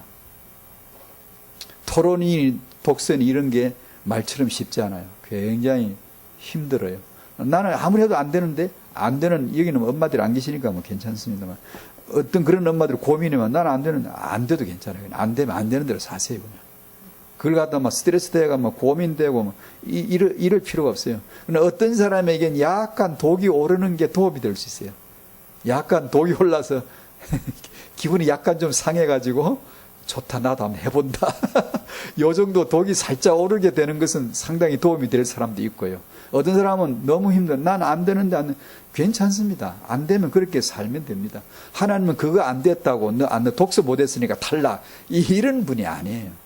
토론이, 독서니 이런 게 말처럼 쉽지 않아요. 굉장히 힘들어요. 나는 아무리 해도 안 되는데, 안 되는, 여기는 엄마들이 안 계시니까 뭐 괜찮습니다만, 어떤 그런 엄마들 고민이면 나는 안 되는데, 안 돼도 괜찮아요. 안 되면 안 되는 대로 사세요, 그냥. 그걸 갖다 막 스트레스 되고 막 고민되고 막 이럴 필요가 없어요. 그러나 어떤 사람에겐 약간 독이 오르는 게 도움이 될 수 있어요. 약간 독이 올라서 기분이 약간 좀 상해가지고 좋다, 나도 한번 해본다. 요 정도 독이 살짝 오르게 되는 것은 상당히 도움이 될 사람도 있고요. 어떤 사람은 너무 힘들어. 난 안 되는데 괜찮습니다. 안 되면 그렇게 살면 됩니다. 하나님은 그거 안 됐다고 너 독서 못했으니까 탈락, 이런 분이 아니에요.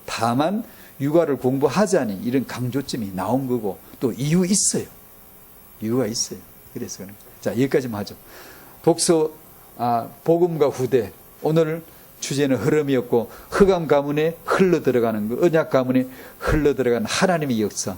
다만 육아를 공부하자니 이런 강조점이 나온 거고 또 이유 있어요. 이유가 있어요. 그래서 그런 거예요. 자, 여기까지만 하죠. 독서, 복음과 후대. 오늘 주제는 흐름이었고, 흑암 가문에 흘러들어가는 거, 언약 가문에 흘러들어가는 하나님의 역사.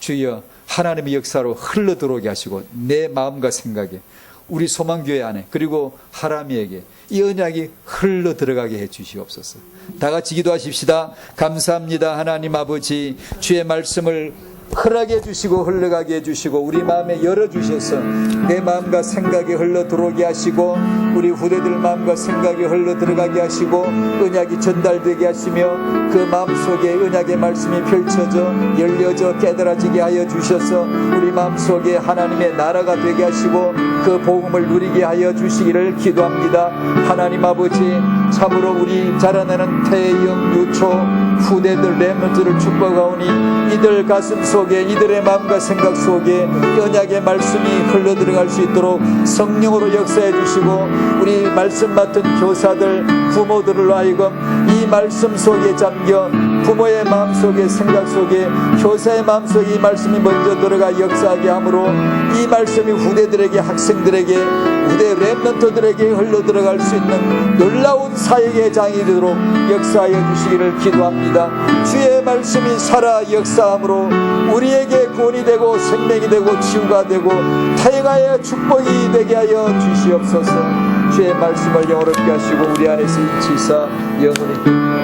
주여, 하나님의 역사로 흘러들어오게 하시고 내 마음과 생각에, 우리 소망교회 안에, 그리고 하람이에게 이 언약이 흘러들어가게 해 주시옵소서. 다 같이 기도하십시다. 감사합니다. 하나님 아버지, 주의 말씀을 허락해 주시고 흘러가게 해주시고 우리 마음에 열어주셔서 내 마음과 생각이 흘러들어오게 하시고 우리 후대들 마음과 생각이 흘러들어가게 하시고 언약이 전달되게 하시며 그 마음속에 언약의 말씀이 펼쳐져 열려져 깨달아지게 하여 주셔서 우리 마음속에 하나님의 나라가 되게 하시고 그 복음을 누리게 하여 주시기를 기도합니다. 하나님 아버지, 참으로 우리 자라나는 태영 유초 후대들 렘넌트를 축복하오니 이들 가슴 속에 이들의 마음과 생각 속에 언약의 말씀이 흘러들어갈 수 있도록 성령으로 역사해 주시고 우리 말씀 맡은 교사들 부모들을 하여금 이 말씀 속에 잠겨 부모의 마음 속에 생각 속에 교사의 마음 속에 이 말씀이 먼저 들어가 역사하게 하므로 이 말씀이 후대들에게 학생들에게 후대 렘넌트들에게 흘러들어갈 수 있는 놀라운 사역의 장이 되도록 역사하여 주시기를 기도합니다. 주의 말씀이 살아 역사함으로 우리에게 구원이 되고 생명이 되고 치유가 되고 타영하여 축복이 되게 하여 주시옵소서. 주의 말씀을 영원롭게 하시고 우리 안에서 일치사 영원히